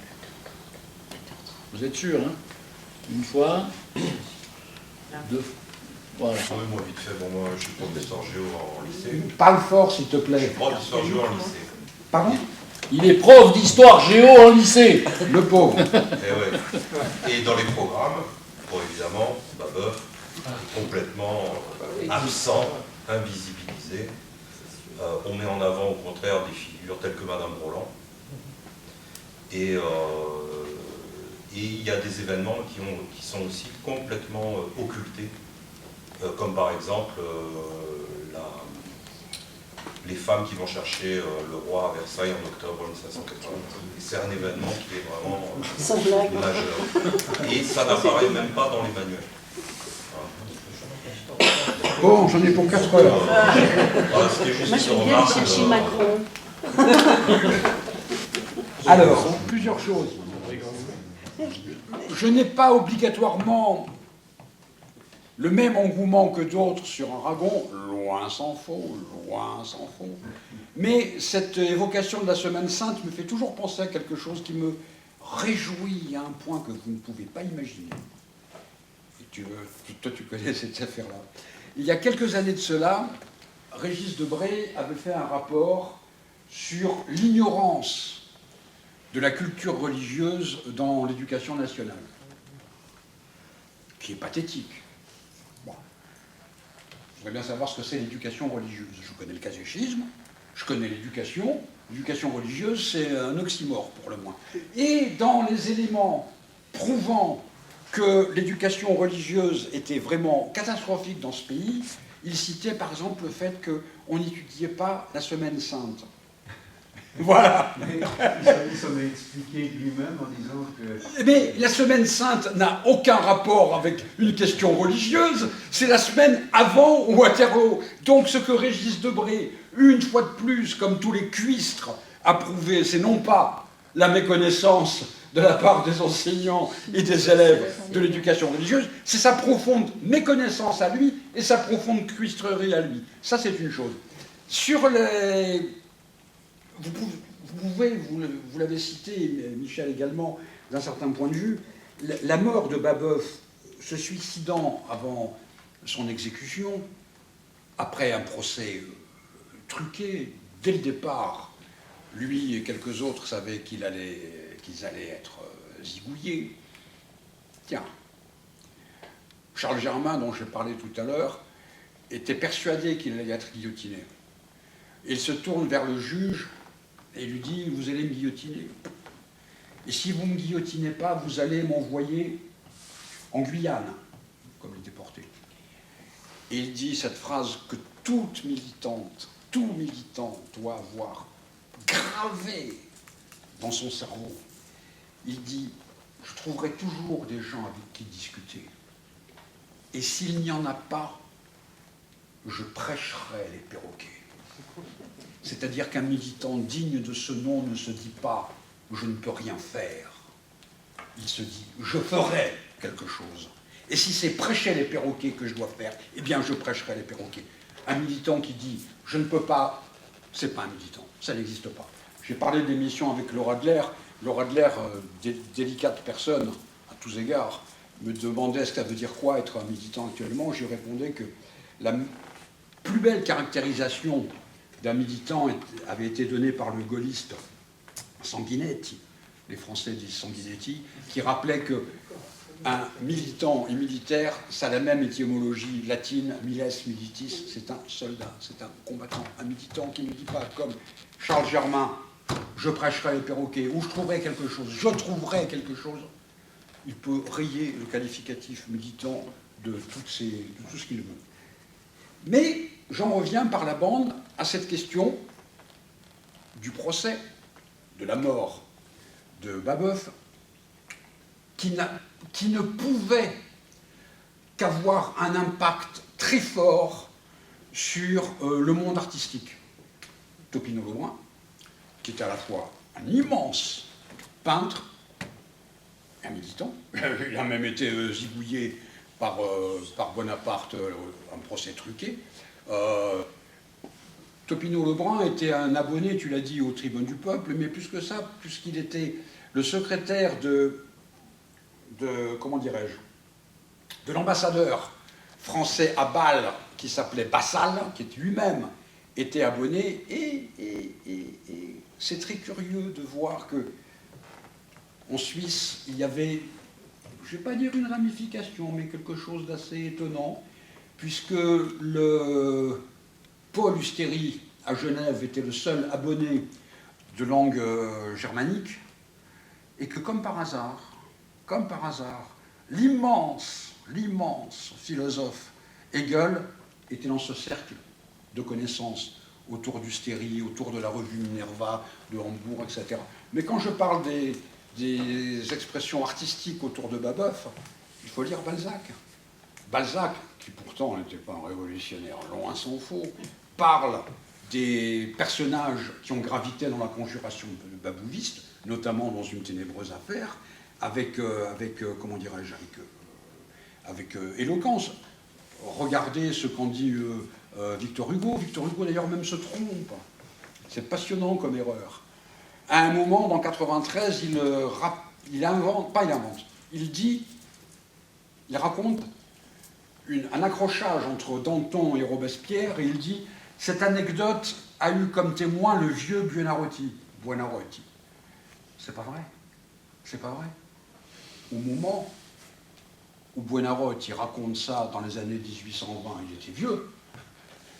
Speaker 1: Vous êtes sûr, hein? Une fois, 2 fois. Voilà.
Speaker 8: Oui, moi, vite fait, moi, je suis prof d'histoire géo en lycée.
Speaker 2: Parle fort, s'il te
Speaker 8: Je
Speaker 2: plaît.
Speaker 8: suis prof d'histoire géo en lycée.
Speaker 2: Pardon?
Speaker 1: Il est prof d'histoire géo en lycée.
Speaker 2: Le pauvre.
Speaker 8: Et dans les programmes, évidemment, Babeuf est complètement absent, invisibilisé. On met en avant, au contraire, des figures telles que Madame Roland. Et il y a des événements qui sont aussi complètement occultés, comme par exemple les femmes qui vont chercher le roi à Versailles en octobre 1580. C'est un événement qui est vraiment majeur. Et ça n'apparaît même pas dans les manuels.
Speaker 2: Bon, j'en ai pour 4 heures.
Speaker 8: Voilà, c'était juste
Speaker 7: Moi, je
Speaker 8: une
Speaker 7: veux bien aller
Speaker 8: remarque.
Speaker 7: chercher Macron.
Speaker 2: Alors, plusieurs choses. Je n'ai pas obligatoirement le même engouement que d'autres sur Aragon, loin s'en faut, loin s'en faut. Mais cette évocation de la Semaine Sainte me fait toujours penser à quelque chose qui me réjouit à un point que vous ne pouvez pas imaginer. Et toi, tu connais cette affaire-là. Il y a quelques années de cela, Régis Debray avait fait un rapport sur l'ignorance de la culture religieuse dans l'éducation nationale, qui est pathétique. Bon. Je voudrais bien savoir ce que c'est l'éducation religieuse. Je connais le catéchisme, je connais l'éducation. L'éducation religieuse, c'est un oxymore pour le moins. Et dans les éléments prouvant que l'éducation religieuse était vraiment catastrophique dans ce pays, il citait par exemple le fait qu'on n'étudiait pas la Semaine Sainte. Voilà.
Speaker 3: Mais il s'en a expliqué lui-même en disant que...
Speaker 2: Mais la Semaine Sainte n'a aucun rapport avec une question religieuse, c'est la semaine avant Waterloo. Donc ce que Régis Debray, une fois de plus, comme tous les cuistres, a prouvé, c'est non pas la méconnaissance de la part des enseignants et des élèves de l'éducation religieuse, c'est sa profonde méconnaissance à lui et sa profonde cuistrerie à lui. Ça, c'est une chose. Sur les... Vous l'avez cité, Michel également, d'un certain point de vue, la mort de Babeuf, se suicidant avant son exécution, après un procès truqué, dès le départ, lui et quelques autres savaient qu'ils allaient être zigouillés. Tiens, Charles Germain, dont je parlais tout à l'heure, était persuadé qu'il allait être guillotiné. Il se tourne vers le juge et lui dit « Vous allez me guillotiner. Et si vous ne me guillotinez pas, vous allez m'envoyer en Guyane, comme les déportés. » Et il dit cette phrase que toute militante, tout militant doit avoir gravée dans son cerveau. Il dit « Je trouverai toujours des gens avec qui discuter. Et s'il n'y en a pas, je prêcherai les perroquets. » C'est-à-dire qu'un militant digne de ce nom ne se dit pas « je ne peux rien faire ». Il se dit « je ferai quelque chose ». Et si c'est prêcher les perroquets que je dois faire, eh bien je prêcherai les perroquets. Un militant qui dit « je ne peux pas », c'est pas un militant, ça n'existe pas. J'ai parlé d'émission avec Laura Adler. Laura Adler, délicate personne à tous égards, me demandait ce que ça veut dire quoi être un militant actuellement. Je lui répondais que la plus belle caractérisation d'un militant avait été donnée par le gaulliste Sanguinetti, les Français disent Sanguinetti, qui rappelait que un militant et militaire, ça a la même étymologie latine, miles militis, c'est un soldat, c'est un combattant. Un militant qui ne dit pas comme Charles Germain, je prêcherai les perroquets, ou je trouverai quelque chose, il peut rayer le qualificatif militant de tout ce qu'il veut. Mais j'en reviens par la bande à cette question du procès, de la mort de Babeuf, qui ne pouvait qu'avoir un impact très fort sur le monde artistique. Topino Lebrun, qui était à la fois un immense peintre, un militant, il a même été zigouillé par Bonaparte, un procès truqué. Topino Lebrun était un abonné, tu l'as dit, au Tribune du Peuple, mais plus que ça, puisqu'il était le secrétaire de l'ambassadeur français à Bâle, qui s'appelait Bassal, qui lui-même était abonné, et c'est très curieux de voir que en Suisse, il y avait, je ne vais pas dire une ramification, mais quelque chose d'assez étonnant, puisque le Paul Usteri, à Genève, était le seul abonné de langue germanique, et que comme par hasard, l'immense philosophe Hegel était dans ce cercle de connaissances autour d'Usteri, autour de la revue Minerva de Hambourg, etc. Mais quand je parle des expressions artistiques autour de Babeuf, il faut lire Balzac. Balzac, qui pourtant n'était pas un révolutionnaire, loin s'en faut, parle des personnages qui ont gravité dans la conjuration babouviste, notamment dans Une ténébreuse affaire, avec éloquence. regardez ce qu'en dit Victor Hugo. Victor Hugo, d'ailleurs, même se trompe. C'est passionnant comme erreur. À un moment, dans 93, il raconte un accrochage entre Danton et Robespierre, et il dit « Cette anecdote a eu comme témoin le vieux Buonarroti. » Buonarroti. C'est pas vrai. C'est pas vrai. Au moment où Buonarroti raconte ça dans les années 1820, il était vieux.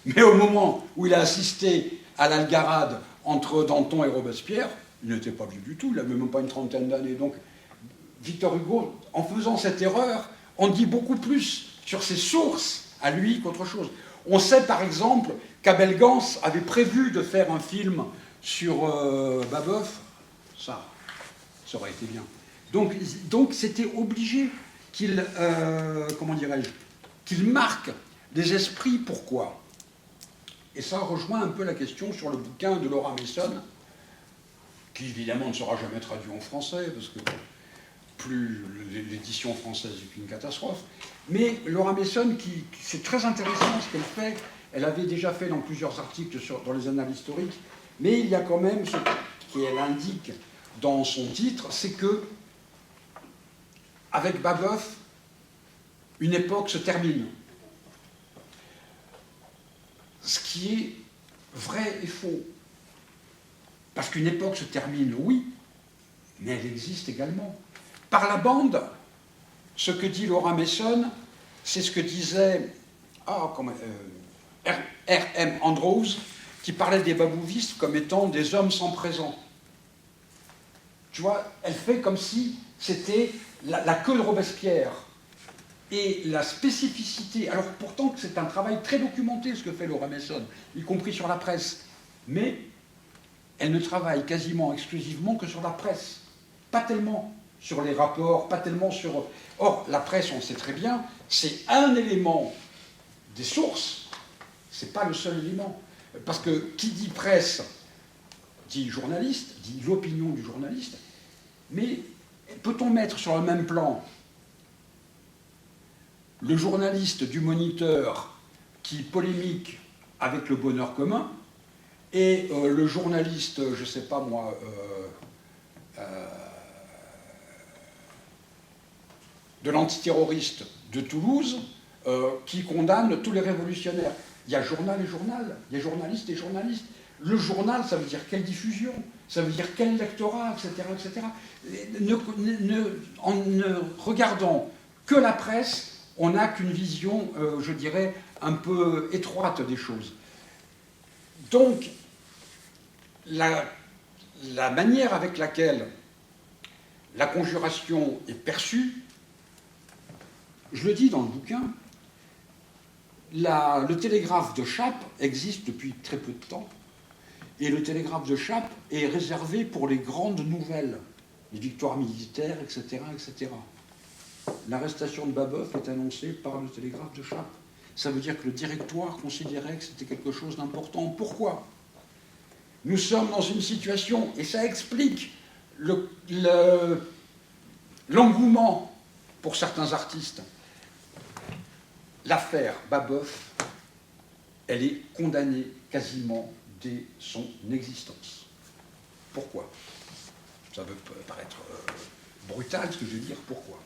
Speaker 2: Mais au moment où il a assisté à l'algarade entre Danton et Robespierre, il n'était pas vieux du tout, il n'avait même pas une trentaine d'années. Donc, Victor Hugo, en faisant cette erreur, en dit beaucoup plus sur ses sources à lui qu'autre chose. On sait par exemple qu'Abel Gans avait prévu de faire un film sur Babeuf. Ça aurait été bien. Donc c'était obligé qu'il, comment dirais-je, qu'il marque des esprits. Pourquoi? Et ça rejoint un peu la question sur le bouquin de Laura Mason, qui évidemment ne sera jamais traduit en français, parce que plus l'édition française est une catastrophe. Mais Laura Mason, c'est très intéressant ce qu'elle fait. Elle avait déjà fait dans plusieurs articles dans les annales historiques, mais il y a quand même ce qu'elle indique dans son titre, c'est que avec Babeuf, une époque se termine. Ce qui est vrai et faux. Parce qu'une époque se termine, oui, mais elle existe également. Par la bande, ce que dit Laura Mason, c'est ce que disait R.M. Andrews, qui parlait des babouvistes comme étant des hommes sans présent. Tu vois, elle fait comme si c'était la queue de Robespierre. Et la spécificité, alors pourtant que c'est un travail très documenté ce que fait Laura Mason, y compris sur la presse, mais elle ne travaille quasiment exclusivement que sur la presse, pas tellement sur les rapports, pas tellement sur... Or, la presse, on sait très bien, c'est un élément des sources, c'est pas le seul élément. Parce que qui dit presse, dit journaliste, dit l'opinion du journaliste, mais peut-on mettre sur le même plan le journaliste du Moniteur qui polémique avec le bonheur commun et le journaliste, je ne sais pas moi, de l'antiterroriste de Toulouse qui condamne tous les révolutionnaires? Il y a journal et journal, il y a journaliste et journaliste. Le journal, ça veut dire quelle diffusion, ça veut dire quel lectorat, etc. etc. En ne regardant que la presse, on n'a qu'une vision, je dirais, un peu étroite des choses. Donc, la manière avec laquelle la conjuration est perçue, je le dis dans le bouquin, le télégraphe de Chappe existe depuis très peu de temps, et le télégraphe de Chappe est réservé pour les grandes nouvelles, les victoires militaires, etc., etc. L'arrestation de Babeuf est annoncée par le télégraphe de Chappe. Ça veut dire que le directoire considérait que c'était quelque chose d'important. Pourquoi? Nous sommes dans une situation, et ça explique l'engouement pour certains artistes. L'affaire Babeuf, elle est condamnée quasiment dès son existence. Pourquoi? Ça peut paraître brutal ce que je veux dire. Pourquoi?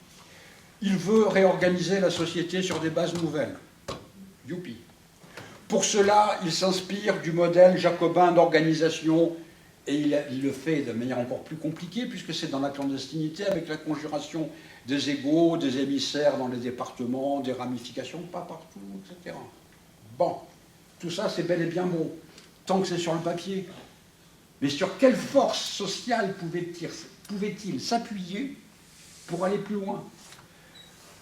Speaker 2: Il veut réorganiser la société sur des bases nouvelles. Youpi. Pour cela, il s'inspire du modèle jacobin d'organisation, et il le fait de manière encore plus compliquée, puisque c'est dans la clandestinité, avec la conjuration des égaux, des émissaires dans les départements, des ramifications, pas partout, etc. Bon, tout ça c'est bel et bien bon, tant que c'est sur le papier. Mais sur quelle force sociale pouvait-il s'appuyer pour aller plus loin?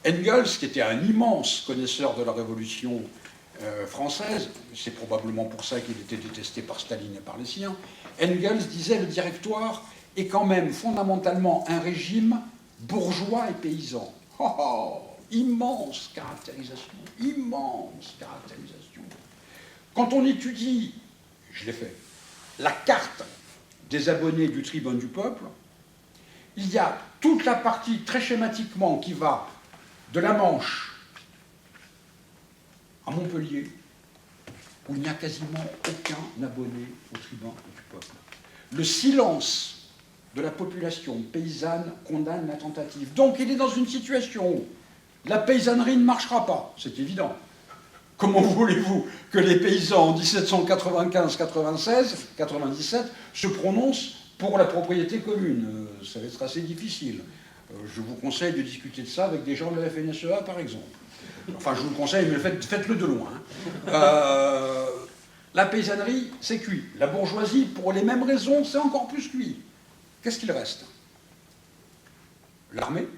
Speaker 2: Engels, qui était un immense connaisseur de la Révolution française, c'est probablement pour ça qu'il était détesté par Staline et par les siens, Engels disait le directoire est quand même fondamentalement un régime bourgeois et paysan. Oh, oh, immense caractérisation, immense caractérisation. Quand on étudie, je l'ai fait, la carte des abonnés du Tribune du Peuple, il y a toute la partie très schématiquement qui va de la Manche à Montpellier, où il n'y a quasiment aucun abonné au tribun du peuple. Le silence de la population paysanne condamne la tentative. Donc il est dans une situation où la paysannerie ne marchera pas, c'est évident. Comment voulez-vous que les paysans en 1795, 96, 97 se prononcent pour la propriété commune? Ça va être assez difficile. Je vous conseille de discuter de ça avec des gens de la FNSEA, par exemple. Enfin, je vous le conseille, mais faites-le de loin. La paysannerie, c'est cuit. La bourgeoisie, pour les mêmes raisons, c'est encore plus cuit. Qu'est-ce qu'il reste? L'armée.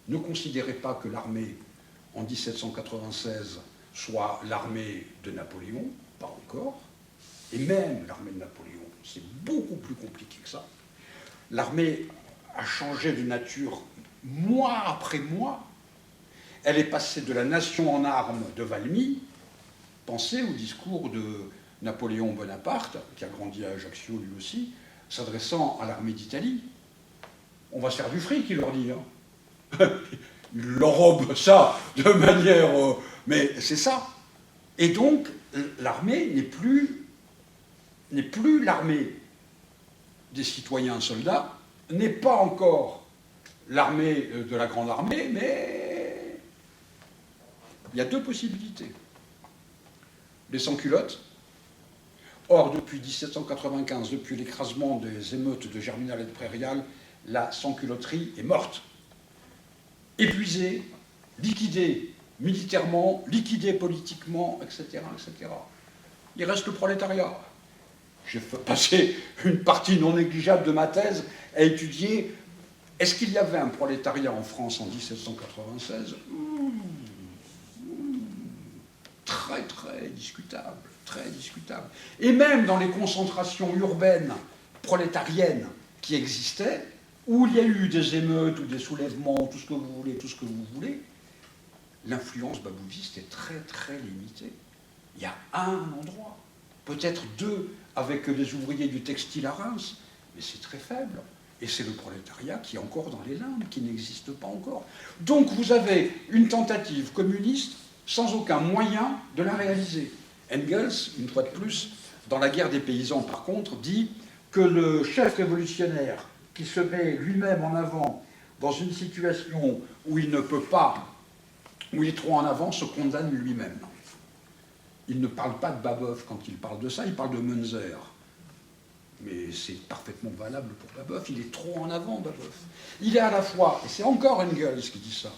Speaker 2: Ne considérez pas que l'armée, en 1796, soit l'armée de Napoléon, pas encore. Et même l'armée de Napoléon, c'est beaucoup plus compliqué que ça. L'armée a changé de nature mois après mois. Elle est passée de la nation en armes de Valmy. Pensez au discours de Napoléon Bonaparte, qui a grandi à Ajaccio lui aussi, s'adressant à l'armée d'Italie. On va se faire du fric, il leur dit. Hein. Il l'enrobe ça de manière... mais c'est ça. Et donc, l'armée n'est plus l'armée des citoyens soldats, n'est pas encore l'armée de la grande armée, mais il y a deux possibilités. Les sans-culottes. Or, depuis 1795, depuis l'écrasement des émeutes de Germinal et de Prairial, la sans-culotterie est morte. Épuisée, liquidée militairement, liquidée politiquement, etc., etc. Il reste le prolétariat. J'ai passé une partie non négligeable de ma thèse à étudier est-ce qu'il y avait un prolétariat en France en 1796 ? Très, très discutable, très discutable. Et même dans les concentrations urbaines prolétariennes qui existaient, où il y a eu des émeutes ou des soulèvements, tout ce que vous voulez, l'influence babouviste est très, très limitée. Il y a un endroit, peut-être deux, avec les ouvriers du textile à Reims, mais c'est très faible. Et c'est le prolétariat qui est encore dans les limbes, qui n'existe pas encore. Donc vous avez une tentative communiste sans aucun moyen de la réaliser. Engels, une fois de plus, dans La guerre des paysans, par contre, dit que le chef révolutionnaire qui se met lui-même en avant dans une situation où il ne peut pas, où il est trop en avant, se condamne lui-même. Il ne parle pas de Babeuf quand il parle de ça, il parle de Münzer. Mais c'est parfaitement valable pour Babeuf, il est trop en avant, Babeuf. Il est à la fois, et c'est encore Engels qui dit ça,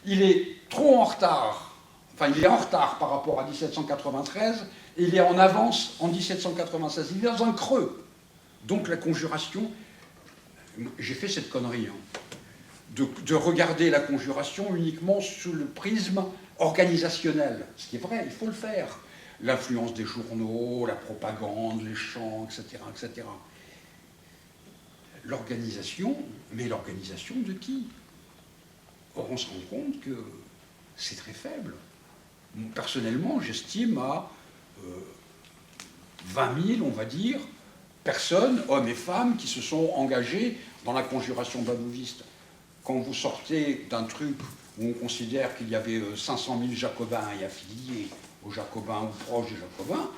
Speaker 2: il est trop en retard, enfin il est en retard par rapport à 1793, et il est en avance en 1796, il est dans un creux. Donc la conjuration, j'ai fait cette connerie, hein, de regarder la conjuration uniquement sous le prisme organisationnel, ce qui est vrai, il faut le faire. L'influence des journaux, la propagande, les chants, etc., etc. L'organisation, mais l'organisation de qui? Or, on se rend compte que c'est très faible. Personnellement, j'estime à 20 000, on va dire, personnes, hommes et femmes, qui se sont engagés dans la conjuration babouviste. Quand vous sortez d'un truc où on considère qu'il y avait 500 000 jacobins et affiliés aux jacobins ou proches des jacobins,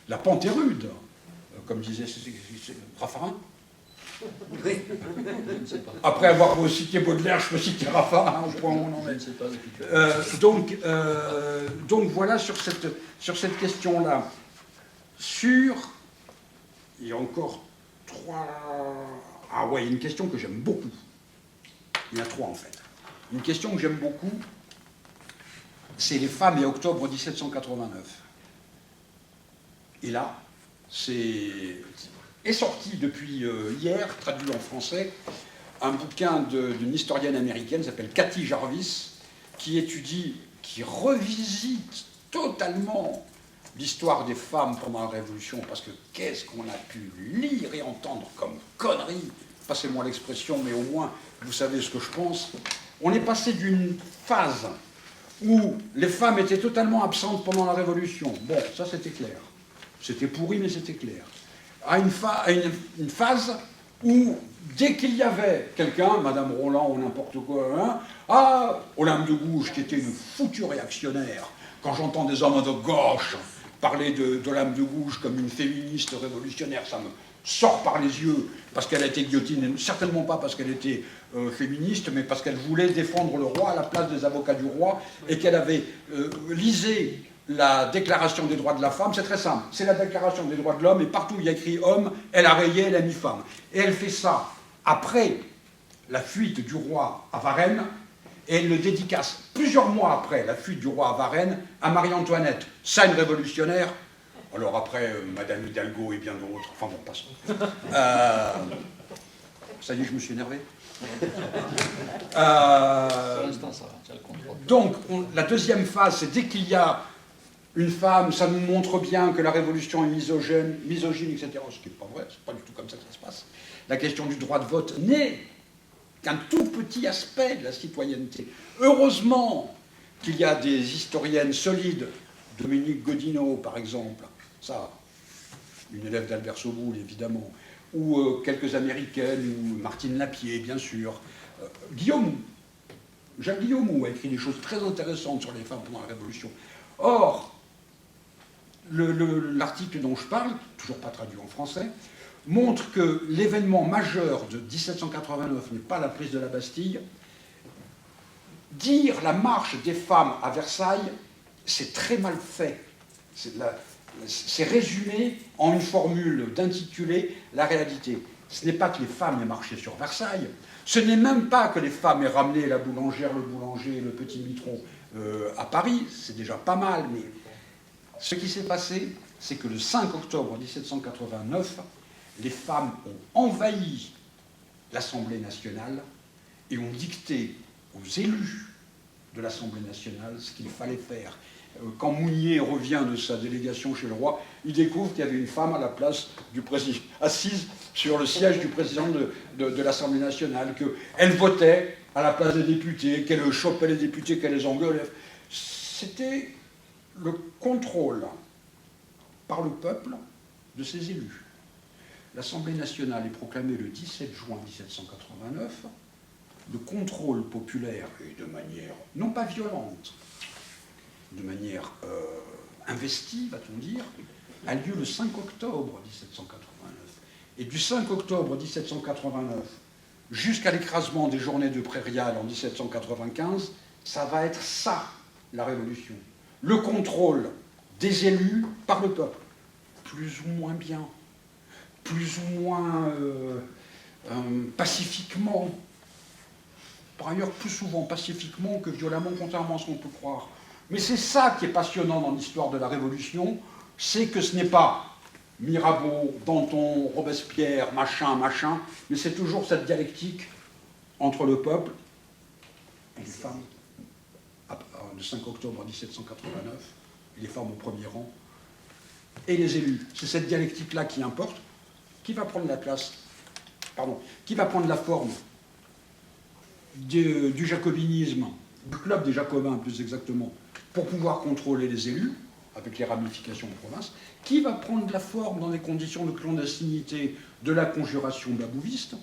Speaker 2: la pente est rude, comme disait Raffarin.
Speaker 1: Oui. Je ne sais pas.
Speaker 2: Après avoir cité Baudelaire, je peux citer Raffarin au point où on en est.
Speaker 1: Je ne sais pas.
Speaker 2: Donc voilà sur cette question-là. Il y a encore trois... Ah ouais, une question que j'aime beaucoup. Il y en a trois en fait. Une question que j'aime beaucoup, c'est les femmes et octobre 1789. Et là, est sorti depuis hier, traduit en français, un bouquin d'une historienne américaine qui s'appelle Cathy Jarvis, qui étudie, qui revisite totalement l'histoire des femmes pendant la Révolution, parce que qu'est-ce qu'on a pu lire et entendre comme conneries, passez-moi l'expression, mais au moins vous savez ce que je pense. On est passé d'une phase où les femmes étaient totalement absentes pendant la Révolution. Bon, ça c'était clair. C'était pourri, mais c'était clair. À une phase où dès qu'il y avait quelqu'un, Madame Roland ou n'importe quoi, hein, ah, Olympe de Gouges, qui était une foutue réactionnaire, quand j'entends des hommes de gauche parler d'Olympe de Gouges comme une féministe révolutionnaire, ça me sort par les yeux, parce qu'elle a été guillotinée, certainement pas parce qu'elle était féministe, mais parce qu'elle voulait défendre le roi à la place des avocats du roi, et qu'elle avait lisé la déclaration des droits de la femme. C'est très simple, c'est la déclaration des droits de l'homme, et partout où il y a écrit homme, elle a rayé, elle a mis femme. Et elle fait ça après la fuite du roi à Varennes, et elle le dédicace plusieurs mois après la fuite du roi à Varennes à Marie-Antoinette. Ça, une révolutionnaire. Alors après, Madame Hidalgo et bien d'autres. Enfin bon, passons. Ça y est, je me suis énervé.
Speaker 1: Pour l'instant, ça va, c'est le contrôle.
Speaker 2: Donc, la deuxième phase, c'est dès qu'il y a une femme, ça nous montre bien que la révolution est misogyne, etc. Ce qui n'est pas vrai, c'est pas du tout comme ça que ça se passe. La question du droit de vote n'est qu'un tout petit aspect de la citoyenneté. Heureusement qu'il y a des historiennes solides, Dominique Godineau par exemple, ça, une élève d'Albert Soboul évidemment, ou quelques américaines, ou Martine Lapierre bien sûr, Jacques Guillaume a écrit des choses très intéressantes sur les femmes pendant la Révolution. Or, l'article dont je parle, toujours pas traduit en français, montre que l'événement majeur de 1789 n'est pas la prise de la Bastille. Dire la marche des femmes à Versailles, c'est très mal fait. C'est résumé en une formule d'intitulé la réalité. Ce n'est pas que les femmes aient marché sur Versailles, ce n'est même pas que les femmes aient ramené la boulangère, le boulanger, le petit mitron à Paris, c'est déjà pas mal, mais ce qui s'est passé, c'est que le 5 octobre 1789, les femmes ont envahi l'Assemblée nationale et ont dicté aux élus de l'Assemblée nationale ce qu'il fallait faire. Quand Mounier revient de sa délégation chez le roi, il découvre qu'il y avait une femme à la place du président, assise sur le siège du président de l'Assemblée nationale, qu'elle votait à la place des députés, qu'elle chopait les députés, qu'elle les engueulait. C'était le contrôle par le peuple de ses élus. L'Assemblée nationale est proclamée le 17 juin 1789. Le contrôle populaire, et de manière non pas violente, de manière investie, va-t-on dire, a lieu le 5 octobre 1789. Et du 5 octobre 1789 jusqu'à l'écrasement des journées de Prairial en 1795, ça va être ça, la Révolution. Le contrôle des élus par le peuple. Plus ou moins bien, plus ou moins pacifiquement. Par ailleurs, plus souvent pacifiquement que violemment, contrairement à ce qu'on peut croire. Mais c'est ça qui est passionnant dans l'histoire de la Révolution, c'est que ce n'est pas Mirabeau, Danton, Robespierre, machin, mais c'est toujours cette dialectique entre le peuple et les femmes. Le 5 octobre 1789, les femmes au premier rang, et les élus. C'est cette dialectique-là qui importe, qui va prendre la place, qui va prendre la forme du jacobinisme, du club des Jacobins plus exactement, pour pouvoir contrôler les élus, avec les ramifications en province, qui va prendre la forme dans les conditions de clandestinité de la conjuration babouviste,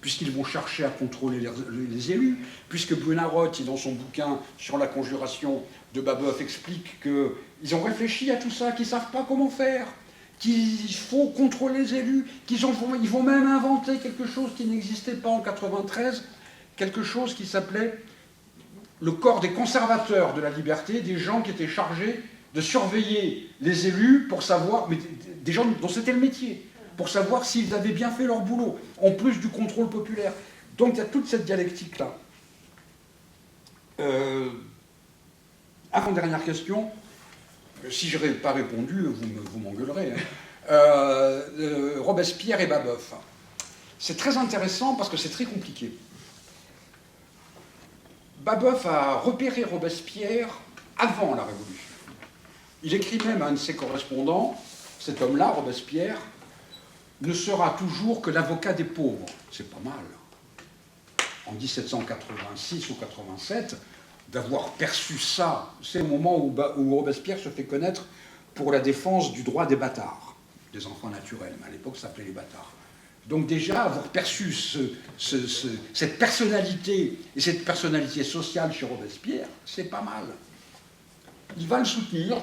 Speaker 2: puisqu'ils vont chercher à contrôler les élus, puisque Buonarroti, dans son bouquin sur la conjuration de Babeuf, explique qu'ils ont réfléchi à tout ça, qu'ils ne savent pas comment faire, qu'il faut contrôler les élus, ils vont même inventer quelque chose qui n'existait pas en 93, quelque chose qui s'appelait le corps des conservateurs de la liberté, des gens qui étaient chargés de surveiller les élus pour savoir, mais des gens dont c'était le métier, pour savoir s'ils avaient bien fait leur boulot, en plus du contrôle populaire. Donc il y a toute cette dialectique-là. Avant-dernière question, si je n'ai pas répondu, vous m'engueulerez. Robespierre et Babeuf. C'est très intéressant parce que c'est très compliqué. Babeuf a repéré Robespierre avant la Révolution. Il écrit même à un de ses correspondants, cet homme-là, Robespierre, ne sera toujours que l'avocat des pauvres. C'est pas mal. En 1786 ou 87, d'avoir perçu ça, c'est le moment où Robespierre se fait connaître pour la défense du droit des bâtards, des enfants naturels, mais à l'époque ça s'appelait les bâtards. Donc déjà, avoir perçu cette personnalité, et cette personnalité sociale chez Robespierre, c'est pas mal. Il va le soutenir,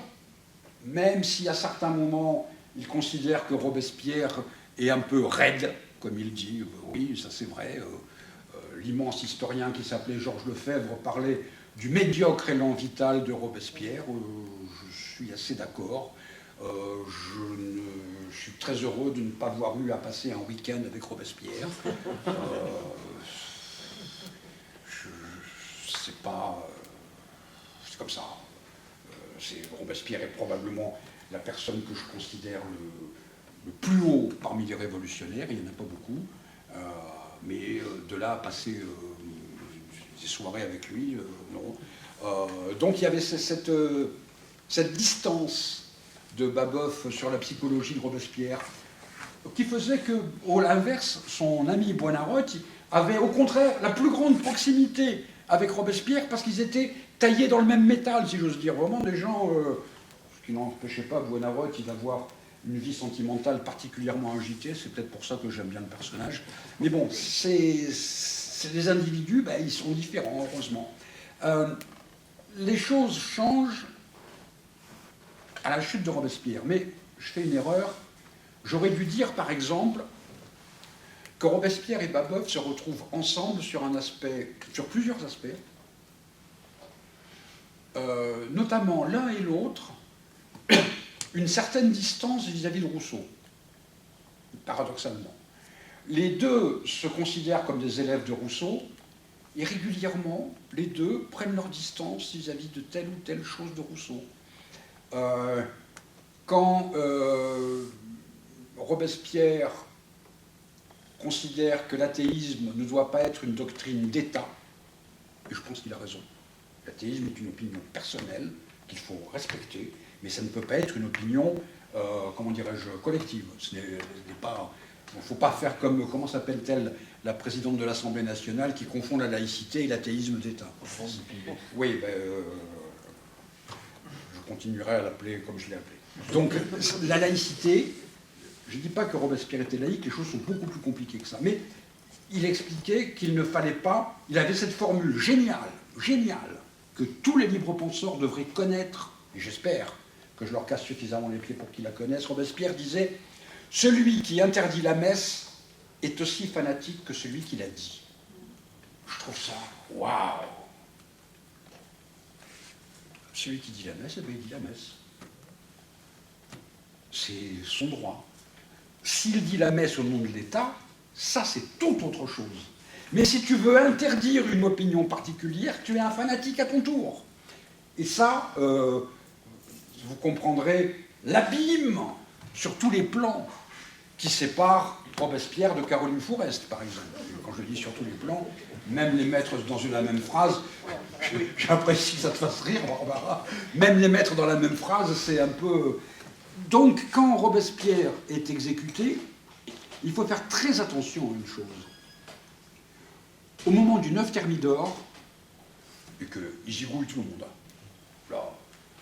Speaker 2: même si à certains moments, il considère que Robespierre est un peu raide, comme il dit. Oui, ça c'est vrai. L'immense historien qui s'appelait Georges Lefebvre parlait du médiocre élan vital de Robespierre. Je suis assez d'accord. Je suis très heureux de ne pas avoir eu à passer un week-end avec Robespierre. C'est pas... c'est comme ça. Robespierre est probablement la personne que je considère le plus haut parmi les révolutionnaires. Il n'y en a pas beaucoup. Mais de là à passer des soirées avec lui, non. Donc il y avait cette distance de Babeuf sur la psychologie de Robespierre, qui faisait que, à l'inverse, son ami Buonarroti avait au contraire la plus grande proximité avec Robespierre parce qu'ils étaient taillés dans le même métal, si j'ose dire. Vraiment des gens, ce qui n'empêchait pas Buonarroti d'avoir une vie sentimentale particulièrement agitée. C'est peut-être pour ça que j'aime bien le personnage. Mais bon, c'est des individus, ils sont différents, heureusement. Les choses changent à la chute de Robespierre. Mais je fais une erreur. J'aurais dû dire, par exemple, que Robespierre et Babeuf se retrouvent ensemble sur plusieurs aspects, notamment l'un et l'autre, une certaine distance vis-à-vis de Rousseau, paradoxalement. Les deux se considèrent comme des élèves de Rousseau, et régulièrement, les deux prennent leur distance vis-à-vis de telle ou telle chose de Rousseau. Quand Robespierre considère que l'athéisme ne doit pas être une doctrine d'État, et je pense qu'il a raison, l'athéisme est une opinion personnelle qu'il faut respecter, mais ça ne peut pas être une opinion, comment dirais-je, collective. Ce n'est pas... Il ne faut pas faire comme, comment s'appelle-t-elle, la présidente de l'Assemblée nationale qui confond la laïcité et l'athéisme d'État. Oui, je continuerai à l'appeler comme je l'ai appelé. Donc, la laïcité, je ne dis pas que Robespierre était laïque, les choses sont beaucoup plus compliquées que ça, mais il expliquait qu'il ne fallait pas... Il avait cette formule géniale, que tous les libres penseurs devraient connaître, et j'espère que je leur casse suffisamment les pieds pour qu'ils la connaissent. Robespierre disait: celui qui interdit la messe est aussi fanatique que celui qui l'a dit. Je trouve ça, waouh! Celui qui dit la messe, il dit la messe. C'est son droit. S'il dit la messe au nom de l'État, ça c'est toute autre chose. Mais si tu veux interdire une opinion particulière, tu es un fanatique à ton tour. Et ça, vous comprendrez l'abîme sur tous les plans qui sépare Robespierre de Caroline Fourest, par exemple. Quand je dis sur tous les plans, même les mettre dans la même phrase, j'apprécie que ça te fasse rire, Barbara, même les mettre dans la même phrase, c'est un peu... Donc, quand Robespierre est exécuté, il faut faire très attention à une chose. Au moment du 9 Thermidor, et qu'ils zigouillent tout le monde,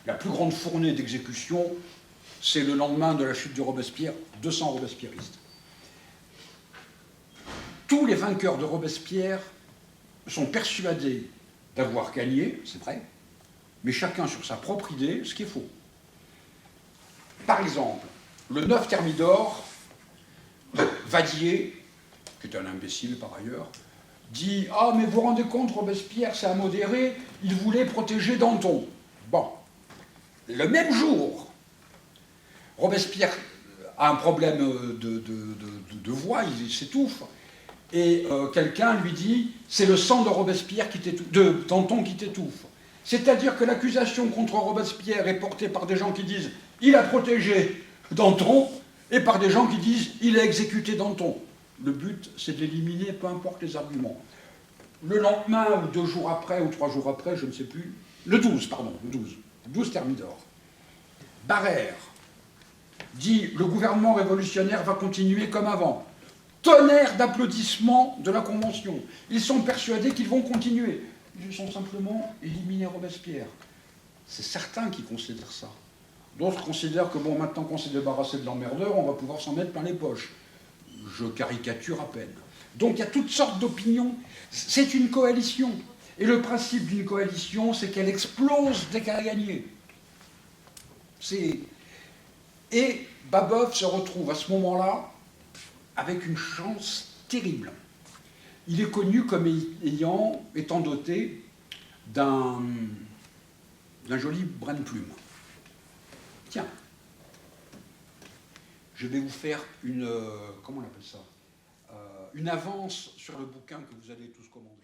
Speaker 2: la plus grande fournée d'exécution, c'est le lendemain de la chute de Robespierre, 200 robespierristes. Tous les vainqueurs de Robespierre sont persuadés d'avoir gagné, c'est vrai, mais chacun sur sa propre idée, ce qui est faux. Par exemple, le 9 Thermidor, Vadier, qui est un imbécile par ailleurs, dit « Ah, mais vous vous rendez compte, Robespierre, c'est un modéré, il voulait protéger Danton. » Bon. Le même jour, Robespierre a un problème de voix, il s'étouffe, et quelqu'un lui dit « C'est le sang de Robespierre de Danton qui t'étouffe. » C'est-à-dire que l'accusation contre Robespierre est portée par des gens qui disent « Il a protégé Danton » et par des gens qui disent « Il a exécuté Danton ». Le but, c'est de l'éliminer, peu importe les arguments. Le lendemain, ou 2 jours après, ou 3 jours après, je ne sais plus, le 12 Thermidor, Barère dit « Le gouvernement révolutionnaire va continuer comme avant ». Tonnerre d'applaudissements de la Convention. Ils sont persuadés qu'ils vont continuer. Ils ont simplement éliminé Robespierre. C'est certains qui considèrent ça. D'autres considèrent que, bon, maintenant qu'on s'est débarrassé de l'emmerdeur, on va pouvoir s'en mettre plein les poches. je caricature à peine. Donc il y a toutes sortes d'opinions. C'est une coalition. Et le principe d'une coalition, c'est qu'elle explose dès qu'elle a gagné. Et Babeuf se retrouve à ce moment-là avec une chance terrible. Il est connu comme étant doté d'un joli brin de plume. Tiens, je vais vous faire une, comment on appelle ça, une avance sur le bouquin que vous allez tous commander.